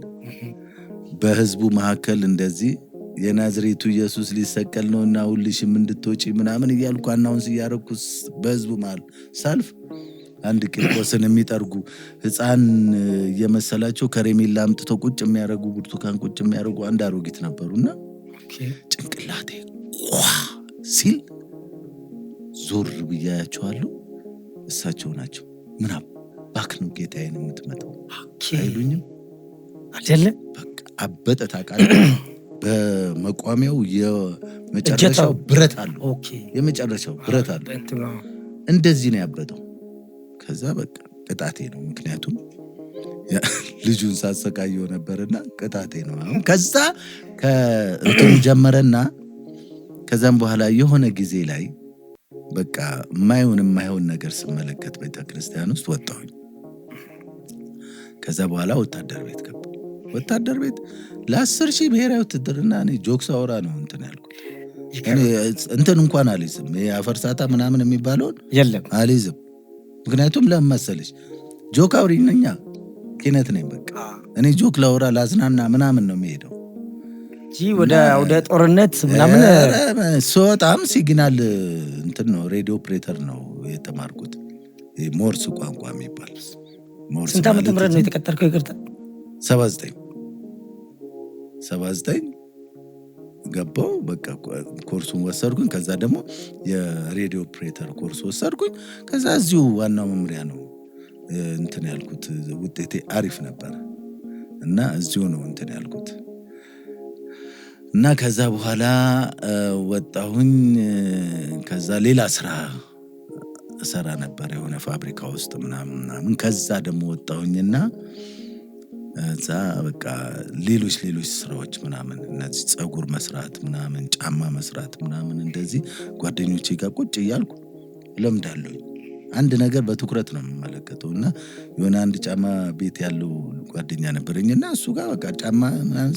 በህዝቡ መካከል እንደዚህ የናዝሬቱ ኢየሱስ ሊሰቀል ነውና ሁልሽም እንድትወጪ ምናምን እያልኩ አናውንስ እያረኩ በህዝቡ መሃል ሳልፍ አንድ ቂርቆስን የሚጠርጉ ህፃን እየመሰላቸው ከሬሜላ አምጥተው ቁጭ የሚያረጉ ብርቱካን ቁጭ የሚያረጉ አንድ አሮጊት ነበሩና ጭንቅላቴ ሲል ዞር ብያያቸዋለሁ። እሳቸው ናቸው። ምናብ ባክኑ ጌታዬን የምትመጣው አይሉኝም አይደለ? በቃ አበጠ ታውቃለህ። በመቋሚያው የመጨረሻው ብረት አለው። የመጨረሻው ብረት አለው እንደዚህ ነው ያበጠው። ከዛ በቃ ቅጣቴ ነው፣ ምክንያቱም ልጁን ሳሰቃየው ነበርና ቅጣቴ ነው። አሁን ከዛ ከእንትኑ ጀመረና ከዛም በኋላ የሆነ ጊዜ ላይ በቃ የማይሆን ነገር ስመለከት ቤተክርስቲያን ውስጥ ወጣሁኝ። ከዛ በኋላ ወታደር ቤት ገባ። ወታደር ቤት ለ10,000 ብሔራዊ ውትድርና እኔ ጆክስ አወራ ነው እንትን ያልኩት። እኔ እንትን እንኳን አልይዝም፣ የአፈርሳታ ምናምን የሚባለውን የለም አልይዝም። ምክንያቱም ለምን መሰለሽ ጆክ አውሪ ነኛ ኪነት ነኝ። በቃ እኔ ጆክ ላውራ ላዝናና ምናምን ነው የሚሄደው እንጂ ወደ ጦርነት ምናምን ስወጣም ሲግናል እንትን ነው ሬዲዮ ኦፕሬተር ነው የተማርኩት፣ ሞርስ ቋንቋ የሚባል። ስንት ዓመተ ምህረት ነው የተቀጠርከው? ይቅርታ 79 ገባው። በቃ ኮርሱን ወሰድኩኝ። ከዛ ደግሞ የሬዲዮ ኦፕሬተር ኮርስ ወሰድኩኝ። ከዛ እዚሁ ዋናው መምሪያ ነው እንትን ያልኩት። ውጤቴ አሪፍ ነበር እና እዚሁ ነው እንትን ያልኩት እና ከዛ በኋላ ወጣሁኝ። ከዛ ሌላ ስራ እሰራ ነበር የሆነ ፋብሪካ ውስጥ ምናምን። ከዛ ደግሞ ወጣሁኝና እዛ በቃ ሌሎች ስራዎች ምናምን እነዚህ ፀጉር መስራት ምናምን፣ ጫማ መስራት ምናምን እንደዚህ ጓደኞቼ ጋር ቁጭ እያልኩ ለምዳለሁ። አንድ ነገር በትኩረት ነው የምመለከተው እና የሆነ አንድ ጫማ ቤት ያለው ጓደኛ ነበረኝና እሱ ጋር በቃ ጫማ ምናምን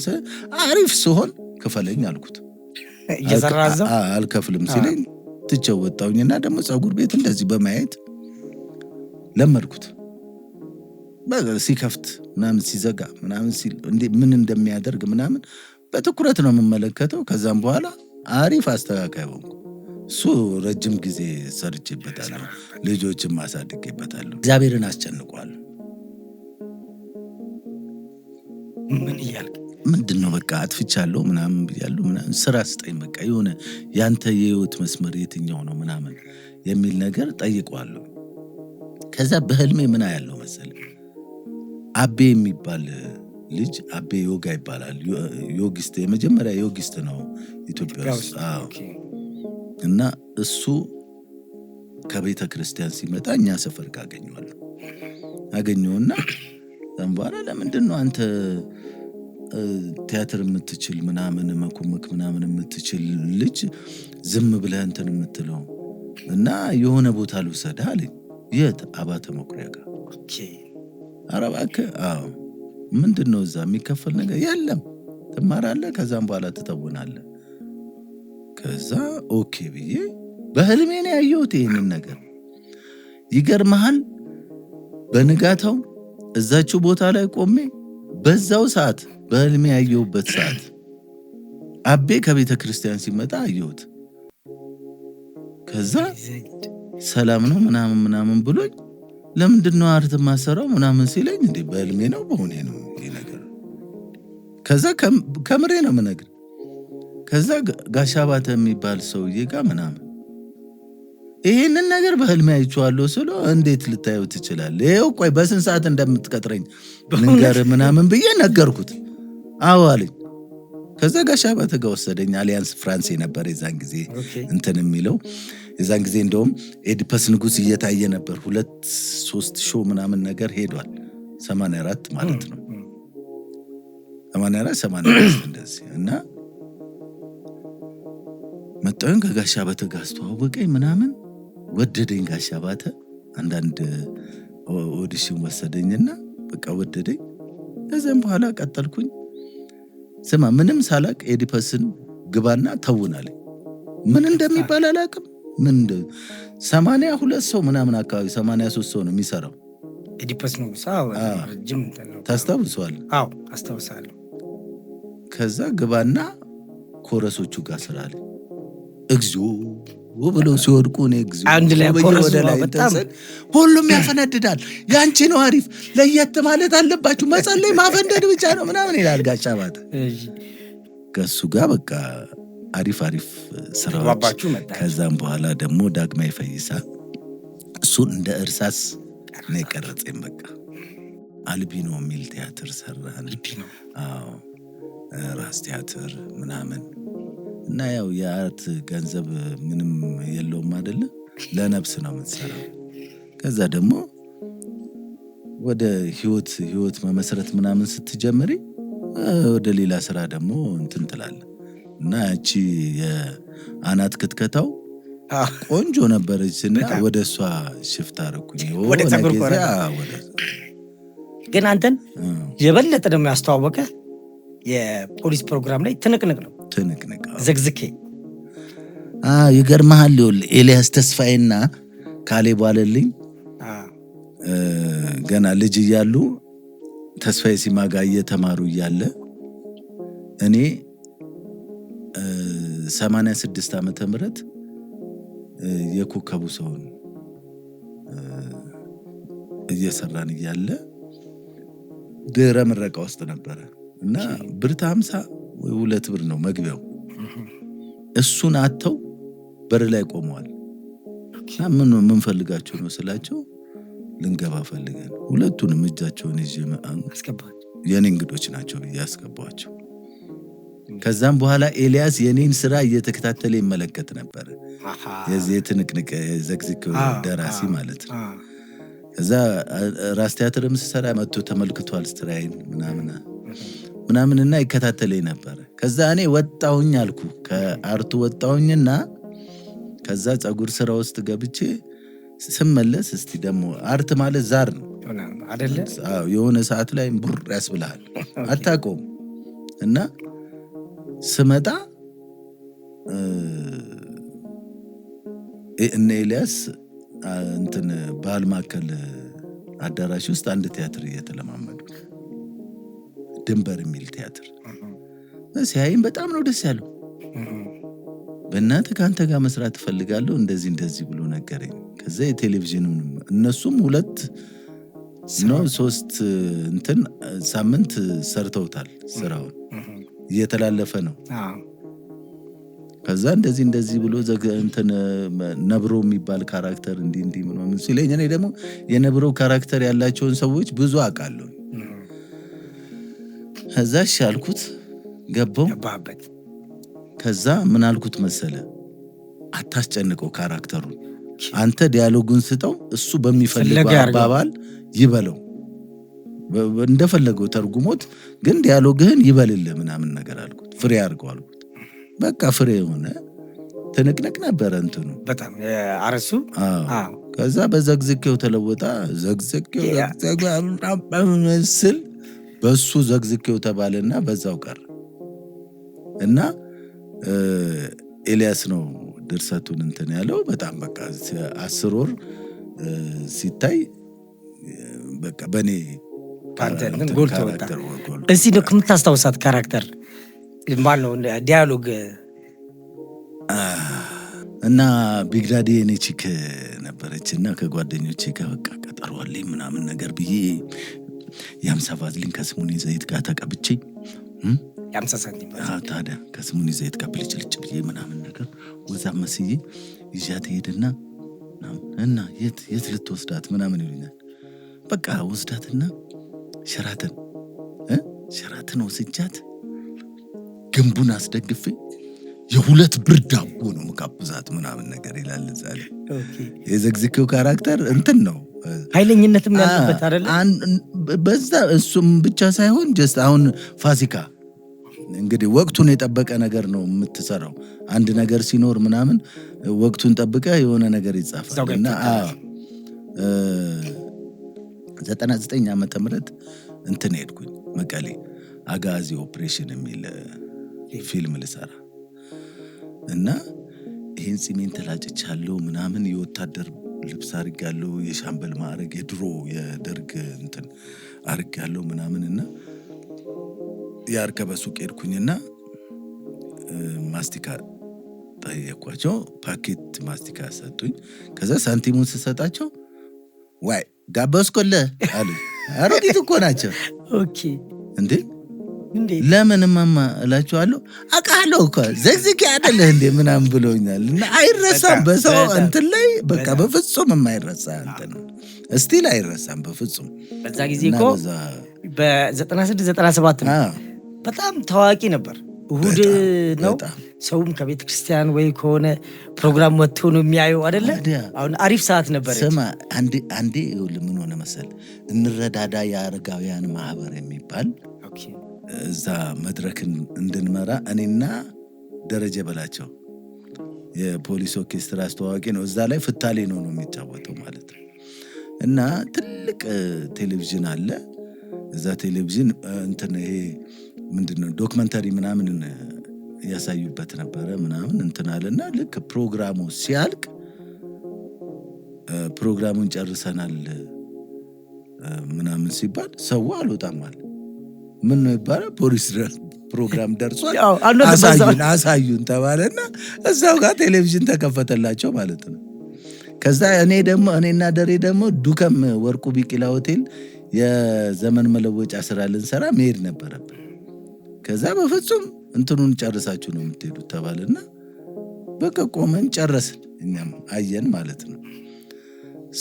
አሪፍ ሲሆን ክፈለኝ አልኩት። እየሰራዛ አልከፍልም ሲለኝ ትቼው ወጣሁኝና ደግሞ ፀጉር ቤት እንደዚህ በማየት ለመድኩት። በቃ ሲከፍት ምናምን ሲዘጋ ምናምን ሲል ምን እንደሚያደርግ ምናምን በትኩረት ነው የምመለከተው። ከዛም በኋላ አሪፍ አስተካካይ ሆንኩ። እሱ ረጅም ጊዜ ሰርቼበታለሁ፣ ልጆችም አሳድጌበታለሁ። እግዚአብሔርን አስጨንቋል። ምን እያልክ ምንድነው በቃ አጥፍቻለሁ ምናምን ብያለሁ ምናምን፣ ስራ ስጠኝ በቃ የሆነ ያንተ የህይወት መስመር የትኛው ነው ምናምን የሚል ነገር ጠይቀዋለሁ። ከዛ በህልሜ ምን ያለው መሰለ አቤ የሚባል ልጅ፣ አቤ ዮጋ ይባላል። ዮጊስት፣ የመጀመሪያ ዮጊስት ነው ኢትዮጵያ ውስጥ። እና እሱ ከቤተ ክርስቲያን ሲመጣ እኛ ሰፈር አገኘውና ዘን በኋላ ለምንድን ነው አንተ ቲያትር የምትችል ምናምን መኮመክ ምናምን የምትችል ልጅ ዝም ብለህ እንትን የምትለው እና የሆነ ቦታ ልውሰድህ አለኝ። የት? አባተ መኩሪያ ጋር። ኧረ እባክህ። አዎ። ምንድን ነው እዛ የሚከፈል ነገር የለም፣ ትማራለህ፣ ከዛም በኋላ ትተውናለህ። ከዛ ኦኬ ብዬ በህልሜ ነው ያየሁት ይህንን ነገር። ይገርመሃል፣ በንጋታው እዛችው ቦታ ላይ ቆሜ በዛው ሰዓት በህልሜ ያየሁበት ሰዓት አቤ ከቤተ ክርስቲያን ሲመጣ አየሁት። ከዛ ሰላም ነው ምናምን ብሎኝ ለምንድነው አርት ማሰራው ምናምን ሲለኝ እንዴ በህልሜ ነው በሆኔ ነው ይሄ ነገር። ከዛ ከምሬ ነው የምነግርህ። ከዛ ጋሻ ባተ የሚባል ሰውዬ ጋር ምናምን ይሄንን ነገር በህልሜ አይቼዋለሁ ስለ እንዴት ልታየው ትችላለህ? ይሄው ቆይ በስንት ሰዓት እንደምትቀጥረኝ ልንገርህ ምናምን ብዬ ነገርኩት። አዎ አለኝ። ከዛ ጋሻ ባተ ጋር ወሰደኝ። አሊያንስ ፍራንስ ነበር የዛን ጊዜ እንትን የሚለው። የዛን ጊዜ እንደውም ኤዲፐስ ንጉስ እየታየ ነበር። 2-3 ሾው ምናምን ነገር ሄዷል። 84 ማለት ነው 84 እንደዚህ እና መጣሁኝ ከጋሻ ባተ ጋር አስተዋወቀኝ ምናምን ወደደኝ። ጋሻ ባተ አንዳንድ ኦዲሽን ወሰደኝና በቃ ወደደኝ። ከዛም በኋላ ቀጠልኩኝ። ስማ ምንም ሳላቅ ኤዲፐስን ግባና ተውናለኝ። ምን እንደሚባል አላቅም። ምን 82 ሰው ምናምን አካባቢ 83 ሰው ነው የሚሰራው ኤዲፐስ ነው። ሳው ረጅም ነው። ታስታውሰዋለህ? አዎ አስታውሳለሁ። ከዛ ግባና ኮረሶቹ ጋር ስራለ እግዚኦ ብለው ሲወድቁ ነው እግዚኦ አንድ ላይ ኮረሱ በጣም ሁሉም ያፈነድዳል። ያንቺ ነው አሪፍ፣ ለየት ማለት አለባችሁ፣ መጸለይ ማፈንደድ ብቻ ነው ምናምን ይላል ጋሻ ባተ። ከሱ ጋር በቃ አሪፍ ስራዎች። ከዛም በኋላ ደግሞ ዳግማዊ ፈይሳ እሱን እንደ እርሳስ ነው የቀረጸኝ። በቃ አልቢኖ የሚል ቲያትር ሰራን። አዎ ራስ ቲያትር ምናምን እና ያው የአርት ገንዘብ ምንም የለውም አይደለ? ለነፍስ ነው የምትሰራው። ከዛ ደግሞ ወደ ህይወት መመስረት ምናምን ስትጀምሪ ወደ ሌላ ስራ ደግሞ እንትን ትላለህ እና ያቺ የአናት ክትከታው ቆንጆ ነበረች እና ወደ እሷ ሽፍት አደረኩኝ። ወደ ፀጉር ቆረጣ። ግን አንተን የበለጠ ደግሞ ያስተዋወቀ የፖሊስ ፕሮግራም ላይ ትንቅንቅ ነው። ትንቅንቅ ዘግዝኬ ይገርምሃል። ይኸውልህ ኤልያስ ተስፋዬና ካሌብ ዋለልኝ ገና ልጅ እያሉ ተስፋዬ ሲማጋ እየተማሩ እያለ እኔ 86 ዓመተ ምህረት የኮከቡ ሰውን እየሰራን እያለ ድህረ ምረቃ ውስጥ ነበረ እና ብር 50 ወይ 2 ብር ነው መግቢያው። እሱን አተው በር ላይ ቆመዋል። ምን ፈልጋቸው ነው ስላቸው ልንገባ ፈልገን ሁለቱንም እጃቸውን ይዤ የኔ እንግዶች ናቸው ብዬ አስገባቸው። ከዛም በኋላ ኤልያስ የኔን ስራ እየተከታተለ ይመለከት ነበር። የዚህ የትንቅንቅ ዘግዝኬው ደራሲ ማለት ነው። ከዛ ራስ ቲያትርም ስሰራ መጥቶ ተመልክቷል ስራዬን ምናምንና ይከታተለኝ ነበር። ከዛ እኔ ወጣሁኝ አልኩ ከአርቱ ወጣሁኝና ከዛ ፀጉር ስራ ውስጥ ገብቼ ስመለስ እስቲ ደግሞ አርት ማለት ዛር ነው አይደለ? የሆነ ሰዓት ላይ ቡር ያስብልሃል አታውቀውም። እና ስመጣ እነ ኤልያስ እንትን ባህል ማዕከል አዳራሽ ውስጥ አንድ ቲያትር እየተለማመዱ ድንበር የሚል ቲያትር ሲያይም በጣም ነው ደስ ያለው። በእናትህ ከአንተ ጋር መስራት እፈልጋለሁ እንደዚህ ብሎ ነገረኝ። ከዛ የቴሌቪዥኑን እነሱም 2-3 እንትን ሳምንት ሰርተውታል። ስራውን እየተላለፈ ነው። ከዛ እንደዚህ ብሎ እንትን ነብሮ የሚባል ካራክተር እንዲህ ምናምን ሲለኝ እኔ ደግሞ የነብሮ ካራክተር ያላቸውን ሰዎች ብዙ አውቃለሁ። ከዛ እሺ አልኩት ገባው። ከዛ ምን አልኩት መሰለ አታስጨንቀው ካራክተሩን፣ አንተ ዲያሎጉን ስጠው፣ እሱ በሚፈልገው አባባል ይበለው፣ እንደፈለገው ተርጉሞት፣ ግን ዲያሎግህን ይበልልህ ምናምን ነገር አልኩት። ፍሬ አድርገው አልኩት። በቃ ፍሬ የሆነ ትንቅንቅ ነበረ እንትኑ በጣም አረሱ። ከዛ በዘግዝኬው ተለወጣ። ዘግዝኬው ምስል በሱ ዘግዝኬው ተባለና በዛው ቀረ እና ኤልያስ ነው ድርሰቱን እንትን ያለው። በጣም በቃ 10 ወር ሲታይ በቃ በኔ ካራክተር ጎልቶ ወጣ። እዚህ ነው ከምታስታውሳት ካራክተር ማን ነው ዲያሎግ? እና ቢግዳዲ የኔ ቺክ ነበረችና ከጓደኞቼ ጋር በቃ ቀጠሮ አለኝ ምናምን ነገር ብዬ የ50 ቫዝሊን ከስሙኒ ዘይት ጋር ተቀብቼ 50 ሳንቲም ታዲያ ከስሙኒ ዘይት ጋር ብልጭልጭ ብዬ ምናምን ነገር ወዛም መስዬ ይዣት ሄድና እና የት ልትወስዳት ምናምን ይሉኛል። በቃ ወስዳትና ሸራተን ወስጃት ግንቡን አስደግፌ የ2 ብር ዳቦ ነው መጋብዛት ምናምን ነገር ይላል። ዛሬ የዘግዝኬው ካራክተር እንትን ነው ኃይለኝነትም ያለበት አይደለ? በዛ እሱም ብቻ ሳይሆን ጀስት አሁን ፋሲካ እንግዲህ ወቅቱን የጠበቀ ነገር ነው የምትሰራው። አንድ ነገር ሲኖር ምናምን ወቅቱን ጠብቀ የሆነ ነገር ይጻፋል። እና 99 ዓመተ ምህረት እንትን ሄድኩኝ መቀሌ አጋዚ ኦፕሬሽን የሚል ፊልም ልሰራ እና ይህን ጺሜን ተላጭቻለሁ ምናምን የወታደር ልብስ አርጋለሁ፣ የሻምበል ማዕረግ የድሮ የደርግ እንትን አርጋለሁ ምናምን እና ያርከበ ሱቅ ሄድኩኝና ማስቲካ ጠየኳቸው። ፓኬት ማስቲካ ሰጡኝ። ከዛ ሳንቲሙን ስሰጣቸው ዋይ ጋበዝኩልህ አሉ። አሮጊት እኮ ናቸው። ኦኬ እንዴ ለምን ማማ እላቸዋለሁ። አውቃለሁ እኮ ዘግዝኬ አይደለህ እንዴ ምናምን ብሎኛል። እና አይረሳም በሰው እንትን ላይ በቃ በፍጹም የማይረሳ እንትን እስቲል አይረሳም በፍጹም። በዛ ጊዜ እኮ በ96 97 በጣም ታዋቂ ነበር እሁድ ነው። ሰውም ከቤተ ክርስቲያን ወይ ከሆነ ፕሮግራም ወጥቶ ነው የሚያየው አይደለ? አሁን አሪፍ ሰዓት ነበር። ስማ አንዴ ምን ሆነ መሰል፣ እንረዳዳ የአረጋውያን ማህበር የሚባል እዛ መድረክን እንድንመራ እኔና ደረጀ በላቸው የፖሊስ ኦርኬስትራ አስተዋዋቂ ነው። እዛ ላይ ፍታሌ ነው የሚጫወተው ማለት ነው። እና ትልቅ ቴሌቪዥን አለ። እዛ ቴሌቪዥን እንትን ይሄ ምንድነው ዶክመንተሪ ምናምን ያሳዩበት ነበረ ምናምን እንትን አለና ልክ ፕሮግራሙ ሲያልቅ ፕሮግራሙን ጨርሰናል ምናምን ሲባል ሰው አልወጣም አለ። ምን ነው ይባላል? ፖሊስ ፕሮግራም ደርሷል አሳዩን ተባለና እዛው ጋር ቴሌቪዥን ተከፈተላቸው ማለት ነው። ከዛ እኔና ደሬ ደግሞ ዱከም ወርቁ ቢቂላ ሆቴል የዘመን መለወጫ ስራ ልንሰራ መሄድ ነበረብን። ከዛ በፍጹም እንትኑን ጨርሳችሁ ነው የምትሄዱት ተባለና በቃ ቆመን ጨረስን። እኛም አየን ማለት ነው።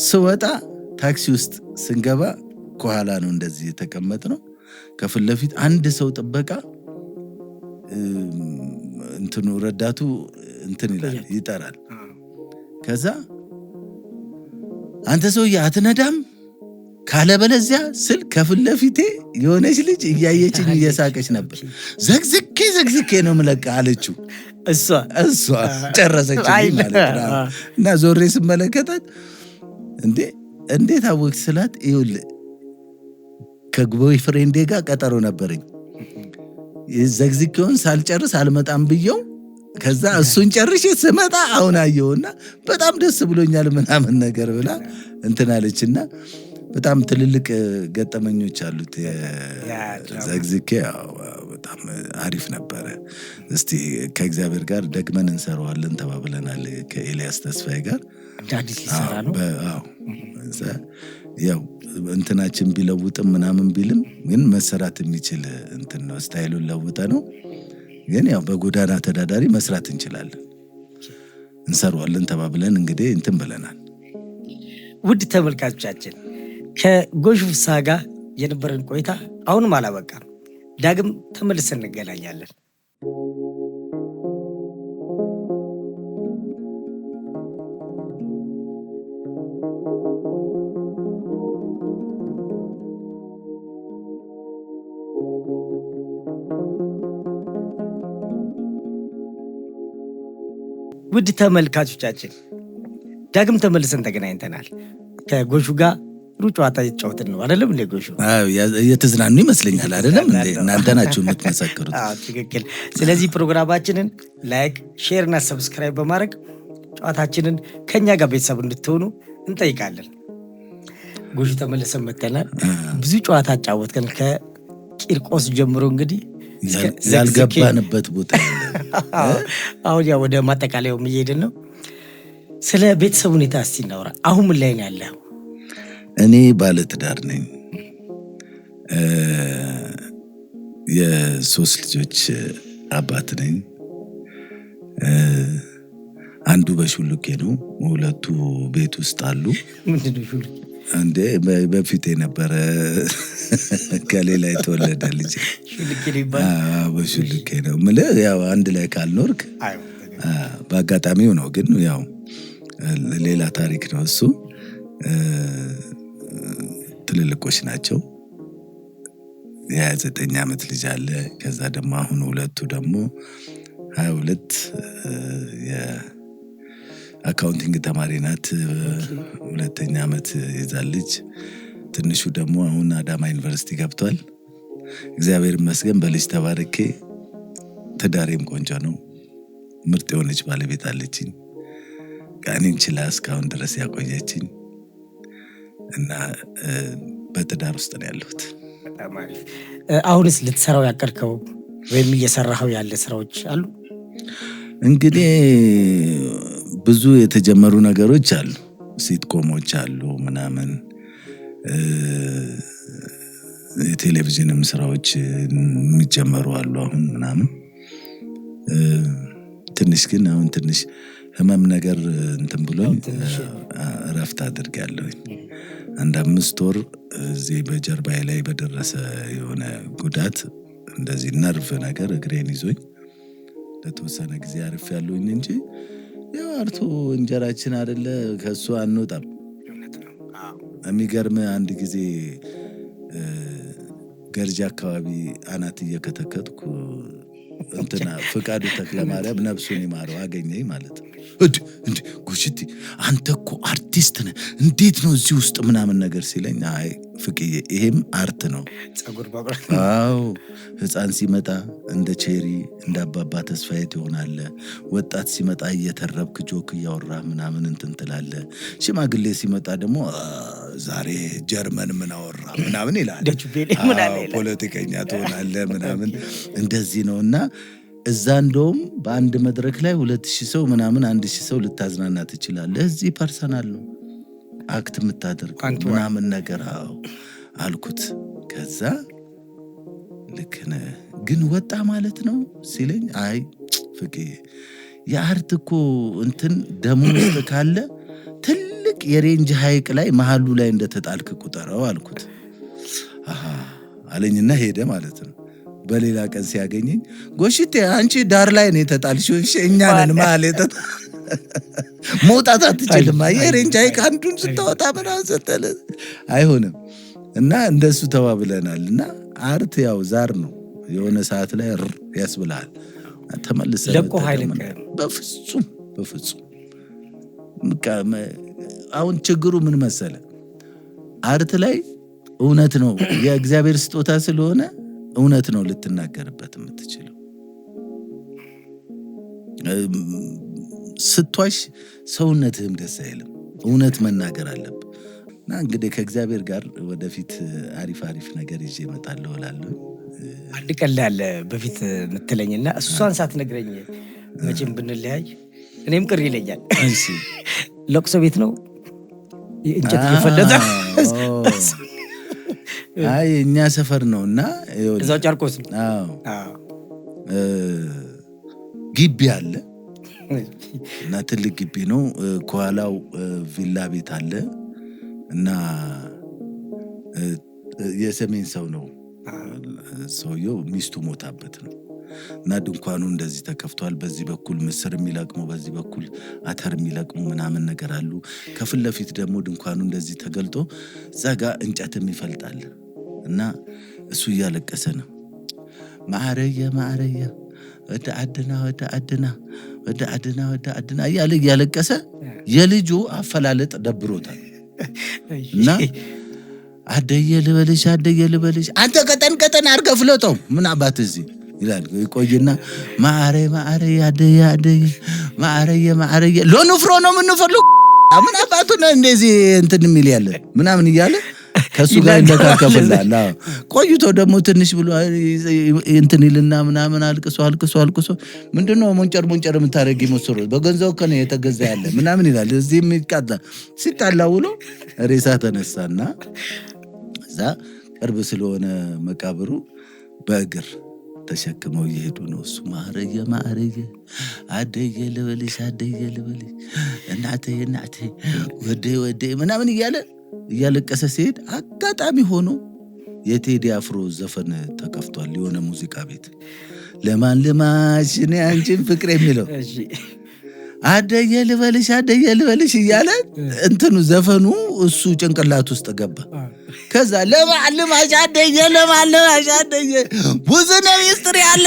ስወጣ ታክሲ ውስጥ ስንገባ ከኋላ ነው እንደዚህ የተቀመጥ ነው። ከፊት ለፊት አንድ ሰው ጥበቃ እንትኑ ረዳቱ እንትን ይጠራል። ከዛ አንተ ሰውዬ አትነዳም ካለበለዚያ ስል ከፊት ለፊቴ የሆነች ልጅ እያየችኝ እየሳቀች ነበር። ዘግዝኬ ነው የምለቃ አለችው። እሷ ጨረሰችልኝ ማለት ነው። እና ዞሬ ስመለከታት እንዴት አወቅሽ ስላት ይኸውልህ ከቦይ ፍሬንዴ ጋር ቀጠሮ ነበረኝ። ዘግዝኬውን ሳልጨርስ አልመጣም ብየው ከዛ እሱን ጨርሼ ስመጣ አሁን አየውና በጣም ደስ ብሎኛል ምናምን ነገር ብላ እንትን አለችና በጣም ትልልቅ ገጠመኞች አሉት ዘግዝኬ። በጣም አሪፍ ነበረ። እስቲ ከእግዚአብሔር ጋር ደግመን እንሰራዋለን ተባብለናል ከኤልያስ ተስፋዬ ጋር። አዲስ ሊሰራ ነው። ያው እንትናችን ቢለውጥም ምናምን ቢልም ግን መሰራት የሚችል እንትን ነው። ስታይሉን ለውጠ ነው ግን ያው በጎዳና ተዳዳሪ መስራት እንችላለን፣ እንሰራዋለን ተባብለን እንግዲህ እንትን ብለናል። ውድ ተመልካቾቻችን ከጎሹ ፍስሐ ጋር የነበረን ቆይታ አሁንም አላበቃም። ዳግም ተመልሰን እንገናኛለን። ውድ ተመልካቾቻችን ዳግም ተመልሰን ተገናኝተናል። ከጎሹ ጋር ጥሩ ጨዋታ እየተጫወትን ነው አይደለም እንዴ ጎሹ? እየተዝናኑ ይመስለኛል አይደለም እንዴ? እናንተ ናችሁ የምትመሰክሩት። ትክክል። ስለዚህ ፕሮግራማችንን ላይክ፣ ሼር እና ሰብስክራይብ በማድረግ ጨዋታችንን ከኛ ጋር ቤተሰብ እንድትሆኑ እንጠይቃለን። ጎሹ ተመልሰን መጥተናል። ብዙ ጨዋታ አጫወትከን ከቂርቆስ ጀምሮ እንግዲህ ያልገባንበት ቦታ አሁን ያው ወደ ማጠቃለያው እየሄድን ነው። ስለ ቤተሰብ ሁኔታ እስቲ እናውራ። አሁን ምን ላይ ነው ያለው? እኔ ባለትዳር ነኝ። የሶስት ልጆች አባት ነኝ። አንዱ በሹልኬ ነው፣ ሁለቱ ቤት ውስጥ አሉ። ምንድነው ሹልኬ? እንዴ በፊት የነበረ ከሌላ የተወለደ ልጅ ሹልኬ ይባላል። በሹልኬ ነው የምልህ። ያው አንድ ላይ ካልኖርክ በአጋጣሚው ነው፣ ግን ያው ሌላ ታሪክ ነው እሱ። ትልልቆች ናቸው። የ29 ዓመት ልጅ አለ። ከዛ ደግሞ አሁን ሁለቱ ደግሞ 22 የአካውንቲንግ ተማሪ ናት፣ 2ኛ ዓመት ይዛለች። ትንሹ ደግሞ አሁን አዳማ ዩኒቨርሲቲ ገብቷል። እግዚአብሔር ይመስገን በልጅ ተባርኬ፣ ትዳሬም ቆንጆ ነው። ምርጥ የሆነች ባለቤት አለችኝ። እኔን ችላ እስካሁን ድረስ ያቆየችኝ እና በትዳር ውስጥ ነው ያለሁት። አሁንስ ልትሰራው ያቀድከው ወይም እየሰራኸው ያለ ስራዎች አሉ? እንግዲህ ብዙ የተጀመሩ ነገሮች አሉ። ሲትኮሞች አሉ ምናምን፣ የቴሌቪዥንም ስራዎች የሚጀመሩ አሉ አሁን ምናምን። ትንሽ ግን አሁን ትንሽ ህመም ነገር እንትን ብሎኝ እረፍት አድርጌያለሁኝ። 5 ወር እዚህ በጀርባዬ ላይ በደረሰ የሆነ ጉዳት እንደዚህ ነርቭ ነገር እግሬን ይዞኝ ለተወሰነ ጊዜ አርፍ ያለሁኝ እንጂ ያው አርቱ እንጀራችን አይደለ፣ ከሱ አንወጣም። የሚገርም አንድ ጊዜ ገርጂ አካባቢ አናት እየከተከትኩ እንትና ፍቃዱ ተክለማርያም ነፍሱን ይማረው አገኘኝ ማለት ነው። እንዴ ጎሽቲ አንተ እኮ አርቲስት ነህ እንዴት ነው እዚህ ውስጥ ምናምን ነገር ሲለኝ፣ አይ ፍቅዬ ይሄም አርት ነው። አዎ ህፃን ሲመጣ እንደ ቼሪ እንደ አባባ ተስፋዬ ትሆናለህ። ወጣት ሲመጣ እየተረብክ ጆክ እያወራ ምናምን እንትን ትላለህ። ሽማግሌ ሲመጣ ደግሞ ዛሬ ጀርመን ምን አወራ ምናምን ይላል። ፖለቲከኛ ትሆናለህ ምናምን እንደዚህ ነው። እና እዛ እንደውም በአንድ መድረክ ላይ 2000 ሰው ምናምን 1000 ሰው ልታዝናና ትችላለህ። እዚህ ፐርሰናል ነው አክት የምታደርግ ምናምን ነገር አልኩት። ከዛ ልክ ነህ ግን ወጣ ማለት ነው ሲለኝ፣ አይ ፍቅዬ የአርት እኮ እንትን ደሞ ውስጥ ካለ ትልቅ የሬንጅ ሐይቅ ላይ መሃሉ ላይ እንደተጣልክ ቁጠረው አልኩት። አለኝና ሄደ ማለት ነው። በሌላ ቀን ሲያገኘኝ ጎሽቴ አንቺ ዳር ላይ ነው የተጣልሽው፣ እኛ ነን መሃል መውጣት አትችልም። የሬንጅ ሐይቅ አንዱን ስታወጣ ምናምን ስትል አይሆንም። እና እንደሱ ተባብለናል። እና አርት ያው ዛር ነው፣ የሆነ ሰዓት ላይ ያስብልሃል። ተመልሰህ ለቆ ኃይል በፍጹም በፍጹም። አሁን ችግሩ ምን መሰለ፣ አርት ላይ እውነት ነው የእግዚአብሔር ስጦታ ስለሆነ እውነት ነው ልትናገርበት የምትችለው። ስትዋሽ ሰውነትህም ደስ አይልም። እውነት መናገር አለብህ። እና እንግዲህ ከእግዚአብሔር ጋር ወደፊት አሪፍ አሪፍ ነገር ይዤ እመጣለሁ እላለሁ። አንድ ቀን ያለ በፊት የምትለኝና እሷን ሳትነግረኝ መቼም ብንለያይ እኔም ቅር ይለኛል። ለቅሶ ቤት ነው እንጨት እየፈለጠ አይ እኛ ሰፈር ነው እና እዛው ጨርቆስ ግቢ አለ እና ትልቅ ግቢ ነው። ከኋላው ቪላ ቤት አለ እና የሰሜን ሰው ነው ሰውየው፣ ሚስቱ ሞታበት ነው። እና ድንኳኑ እንደዚህ ተከፍቷል። በዚህ በኩል ምስር የሚለቅሙ፣ በዚህ በኩል አተር የሚለቅሙ ምናምን ነገር አሉ። ከፊት ለፊት ደግሞ ድንኳኑ እንደዚህ ተገልጦ እዛ ጋር እንጨትም ይፈልጣል። እና እሱ እያለቀሰ ነው። ማረየ ማረየ ወደ አድና ወደ አድና ወደ አድና ወደ አድና እያለ እያለቀሰ የልጁ አፈላለጥ ደብሮታል። እና አደየ ልበልሽ አደየ ልበልሽ አንተ ቀጠን ቀጠን አድርገህ ፍለጠው ምን አባት እዚህ ይላል። ይቆይና ማረ ማረ ያደየ ያደየ ማረየ ማረየ ሎንፍሮ ነው የምንፈልገው ምን አባቱ ነው እንደዚህ እንትን የሚል ያለ ምናምን እያለ ከሱ ጋር እንደካከፈላል። ቆይቶ ደግሞ ትንሽ ብሎ እንትን ይልና ምናምን አልቅሶ አልቅሶ አልቅሶ ምንድነው ሞንጨር ሞንጨር የምታረጊ መስሎ በገንዘው ከነ የተገዛ ያለ ምናምን ይላል። እዚህ የሚቃጣ ሲጣላው ብሎ ሬሳ ተነሳና እዛ ቅርብ ስለሆነ መቃብሩ በእግር ተሸክመው እየሄዱ ነው። እሱ ማረየ ማረየ አደየ ልበልሽ አደየ ልበልሽ እናቴ እናቴ ወዴ ወዴ ምናምን እያለ እያለቀሰ ሲሄድ አጋጣሚ ሆኖ የቴዲ አፍሮ ዘፈን ተከፍቷል። የሆነ ሙዚቃ ቤት ለማን ልማሽ እኔ አንቺን ፍቅር የሚለው አደየ ልበልሽ እያለ እንትኑ ዘፈኑ እሱ ጭንቅላት ውስጥ ገባ። ከዛ ለማን ልማሽ አደየ ለማን ልማሽ አደየ ብዙ ነው ሚስጥር ያለ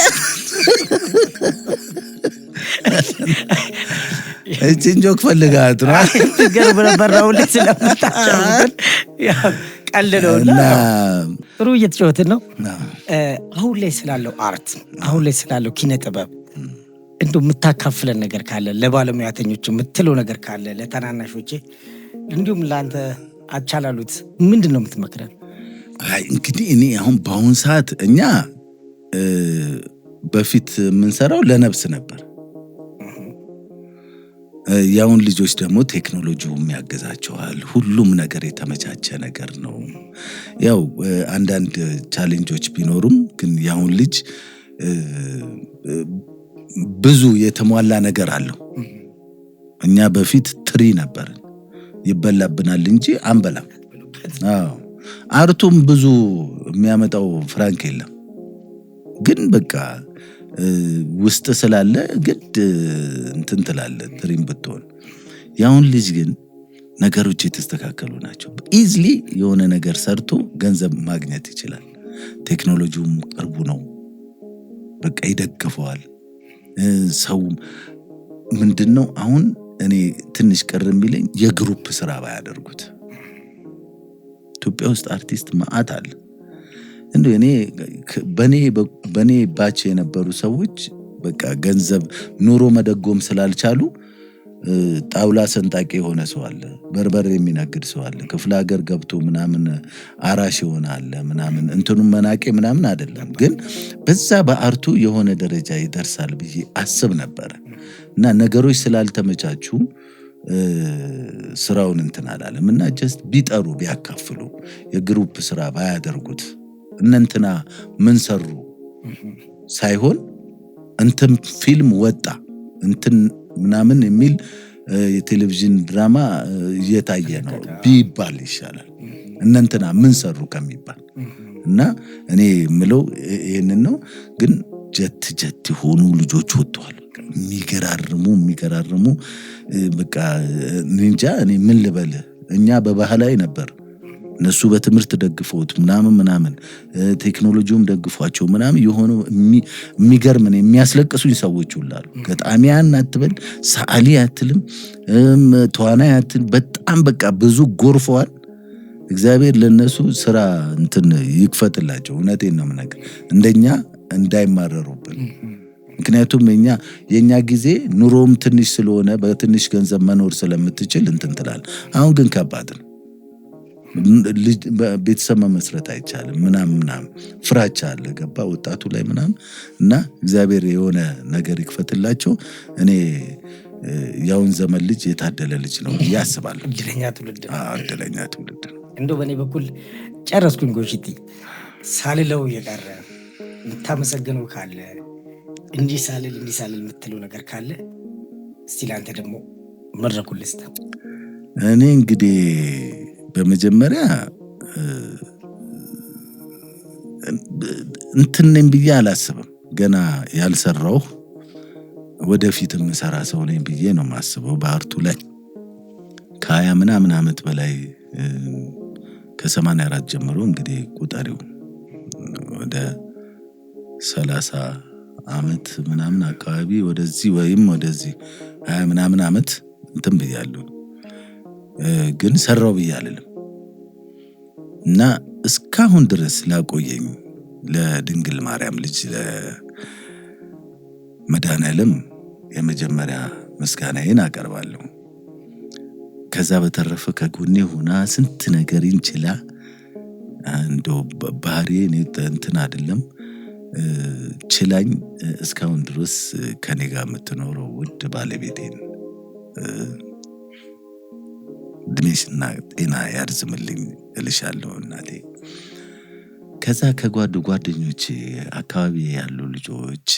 እቺን ጆክ ፈልጋት ነው ትገርም ነበር ነው ስለምታቻው ቀልለውና ጥሩ እየተጫወትን ነው። አሁን ላይ ስላለው አርት አሁን ላይ ስላለው ኪነ ጥበብ እንደው የምታካፍለን ነገር ካለ ለባለሙያተኞች የምትለው ነገር ካለ ለተናናሾቼ እንዲሁም ለአንተ አቻላሉት ምንድን ነው የምትመክረን? አይ እንግዲህ እኔ አሁን በአሁን ሰዓት እኛ በፊት የምንሰራው ለነብስ ነበር። ያውን ልጆች ደግሞ ቴክኖሎጂው የሚያገዛቸዋል። ሁሉም ነገር የተመቻቸ ነገር ነው። ያው አንዳንድ ቻሌንጆች ቢኖሩም ግን ያውን ልጅ ብዙ የተሟላ ነገር አለው። እኛ በፊት ትሪ ነበር ይበላብናል እንጂ አንበላም። አርቱም ብዙ የሚያመጣው ፍራንክ የለም። ግን በቃ ውስጥ ስላለ ግድ እንትን ትላለ ድሪም ብትሆን። ያሁን ልጅ ግን ነገሮች የተስተካከሉ ናቸው። ኢዝሊ የሆነ ነገር ሰርቶ ገንዘብ ማግኘት ይችላል። ቴክኖሎጂውም ቅርቡ ነው፣ በቃ ይደግፈዋል። ሰው ምንድነው አሁን እኔ ትንሽ ቅር የሚለኝ የግሩፕ ስራ ባያደርጉት። ኢትዮጵያ ውስጥ አርቲስት ማአት አለ። እንደው እኔ በኔ ባች የነበሩ ሰዎች በቃ ገንዘብ ኑሮ መደጎም ስላልቻሉ ጣውላ ሰንጣቂ የሆነ ሰው አለ፣ በርበሬ የሚነግድ ሰው አለ፣ ክፍለ ሀገር ገብቶ ምናምን አራሽ የሆነ አለ ምናምን። እንትኑም መናቄ ምናምን አይደለም፣ ግን በዛ በአርቱ የሆነ ደረጃ ይደርሳል ብዬ አስብ ነበረ እና ነገሮች ስላልተመቻቹ ስራውን እንትን አላለም እና ጀስት ቢጠሩ ቢያካፍሉ የግሩፕ ስራ ባያደርጉት እነንትና ምን ሰሩ ሳይሆን እንትን ፊልም ወጣ እንትን ምናምን የሚል የቴሌቪዥን ድራማ እየታየ ነው ቢባል ይሻላል እነንትና ምን ሰሩ ከሚባል። እና እኔ ምለው ይሄንን ነው። ግን ጀት የሆኑ ልጆች ወጥተዋል፣ የሚገራርሙ በቃ እንጃ እኔ ምን ልበል። እኛ በባህላዊ ነበር፣ እነሱ በትምህርት ደግፈውት ምናምን ቴክኖሎጂውም ደግፏቸው ምናምን የሆኑ የሚገርም ነው የሚያስለቅሱኝ ሰዎች ሁላሉ። ገጣሚያን አትበል፣ ሰዓሊ አትልም፣ ተዋናይ አትል፣ በጣም በቃ ብዙ ጎርፈዋል። እግዚአብሔር ለነሱ ስራ እንትን ይክፈትላቸው። እውነቴን ነው የምነግርህ፣ እንደኛ እንዳይማረሩብን። ምክንያቱም የኛ ጊዜ ኑሮም ትንሽ ስለሆነ በትንሽ ገንዘብ መኖር ስለምትችል እንትን ትላል። አሁን ግን ከባድ ነው። ቤተሰብ መመስረት አይቻልም ምናምን ፍራቻ አለ ገባ ወጣቱ ላይ ምናምን። እና እግዚአብሔር የሆነ ነገር ይክፈትላቸው። እኔ ያውን ዘመን ልጅ የታደለ ልጅ ነው ያስባል። እድለኛ ትውልድ ነው። እንደው በእኔ በኩል ጨረስኩኝ። ጎሽቲ ሳልለው የቀረ የምታመሰግነው ካለ እንዲህ ሳልል የምትለው ነገር ካለ እስቲ ለአንተ ደግሞ መድረኩን ልስጥ። እኔ እንግዲህ በመጀመሪያ እንትን ነኝ ብዬ አላስብም። ገና ያልሰራው ወደፊት የምሰራ ሰው ነኝ ብዬ ነው የማስበው። በአርቱ ላይ ከ20 ምናምን ዓመት በላይ ከ84 ጀምሮ እንግዲህ ቁጠሪው ወደ 30 ዓመት ምናምን አካባቢ ወደዚህ ወይም ወደዚህ 20 ምናምን ዓመት እንትን ብያለሁ። ግን ሰራው ብዬ አልልም። እና እስካሁን ድረስ ላቆየኝ ለድንግል ማርያም ልጅ ለመድኃኔዓለም የመጀመሪያ ምስጋናዬን አቀርባለሁ። ከዛ በተረፈ ከጎኔ ሆና ስንት ነገር እንችላ እንደው ባህሪ እንትን አይደለም ችላኝ እስካሁን ድረስ ከኔ ጋር የምትኖረው ውድ ባለቤቴን እድሜሽና ጤና ያርዝምልኝ እልሻለሁ እናቴ። ከዛ ከጓደኞቼ አካባቢ ያሉ ልጆች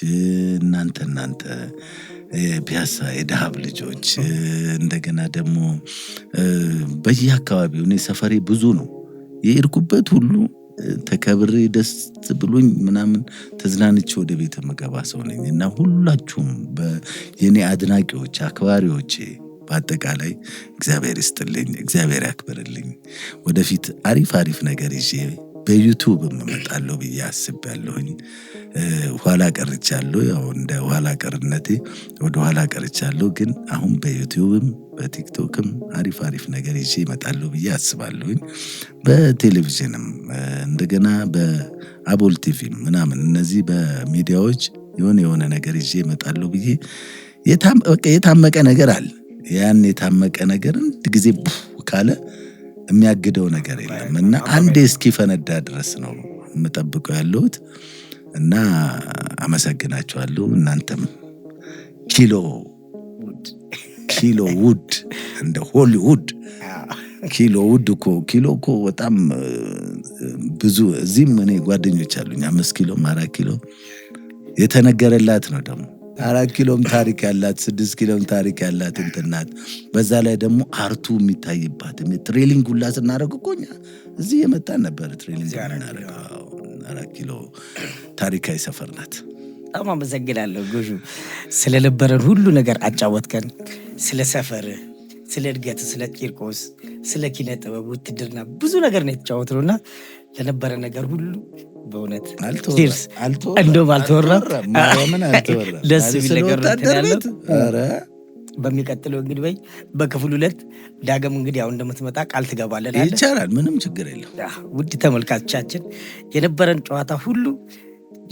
እናንተ ፒያሳ የደሃብ ልጆች እንደገና ደግሞ በየአካባቢው እኔ ሰፈሬ ብዙ ነው የሄድኩበት ሁሉ ተከብሬ ደስ ብሎኝ ምናምን ተዝናንቼ ወደ ቤት መገባ ሰው ነኝ እና ሁላችሁም የኔ አድናቂዎች አክባሪዎቼ በአጠቃላይ እግዚአብሔር ይስጥልኝ፣ እግዚአብሔር ያክብርልኝ። ወደፊት አሪፍ ነገር ይዤ በዩቲዩብ እመጣለሁ ብዬ አስቤያለሁኝ። ኋላ ቀርቻለሁ፣ ያው እንደ ኋላ ቀርነቴ ወደ ኋላ ቀርቻለሁ። ግን አሁን በዩቲዩብም በቲክቶክም አሪፍ ነገር ይዤ እመጣለሁ ብዬ አስባለሁኝ። በቴሌቪዥንም እንደገና በአቦል ቲቪም ምናምን እነዚህ በሚዲያዎች የሆነ ነገር ይዤ እመጣለሁ ብዬ የታመቀ ነገር አለ። ያን የታመቀ ነገር አንድ ጊዜ ካለ የሚያግደው ነገር የለም እና አንዴ እስኪፈነዳ ድረስ ነው የምጠብቀው ያለሁት። እና አመሰግናችኋለሁ። እናንተም ኪሎ ውድ እንደ ሆሊውድ ኪሎ እኮ በጣም ብዙ እዚህም እኔ ጓደኞች አሉኝ 5 ኪሎ 4 ኪሎ የተነገረላት ነው። ደግሞ 4 ኪሎም ታሪክ ያላት 6 ኪሎም ታሪክ ያላት እንትናት። በዛ ላይ ደግሞ አርቱ የሚታይባት ትሬሊንግ ሁላ ስናደርግ እኮ እኛ እዚህ የመጣን ነበር ትሬሊንግ እናደርገው 4 ኪሎ ታሪካዊ ሰፈር ናት። በጣም አመሰግናለሁ ጎሹ ስለነበረን ሁሉ ነገር አጫወትከን። ስለ ሰፈር፣ ስለ እድገት፣ ስለ ቂርቆስ፣ ስለ ኪነ ጥበብ፣ ውትድርና ብዙ ነገር ነው የተጫወትነው እና ለነበረ ነገር ሁሉ በእውነት እንደውም አልተወራም። ደስ የሚል ነገር ያለው በሚቀጥለው እንግዲህ ወይ በክፍል 2 ዳግም እንግዲህ አሁን እንደምትመጣ ቃል ትገባለን። ይቻላል፣ ምንም ችግር የለም። ውድ ተመልካቾቻችን የነበረን ጨዋታ ሁሉ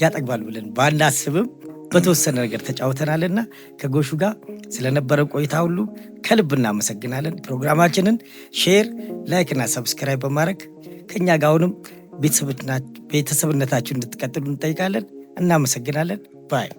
ያጠግባል ብለን ባናስብም በተወሰነ ነገር ተጫውተናልና ከጎሹ ጋር ስለነበረን ቆይታ ሁሉ ከልብ እናመሰግናለን። ፕሮግራማችንን ሼር፣ ላይክ እና ሰብስክራይብ በማድረግ ከኛ ጋር አሁንም ቤተሰብነታችሁን እንድትቀጥሉ እንጠይቃለን። እናመሰግናለን ባይ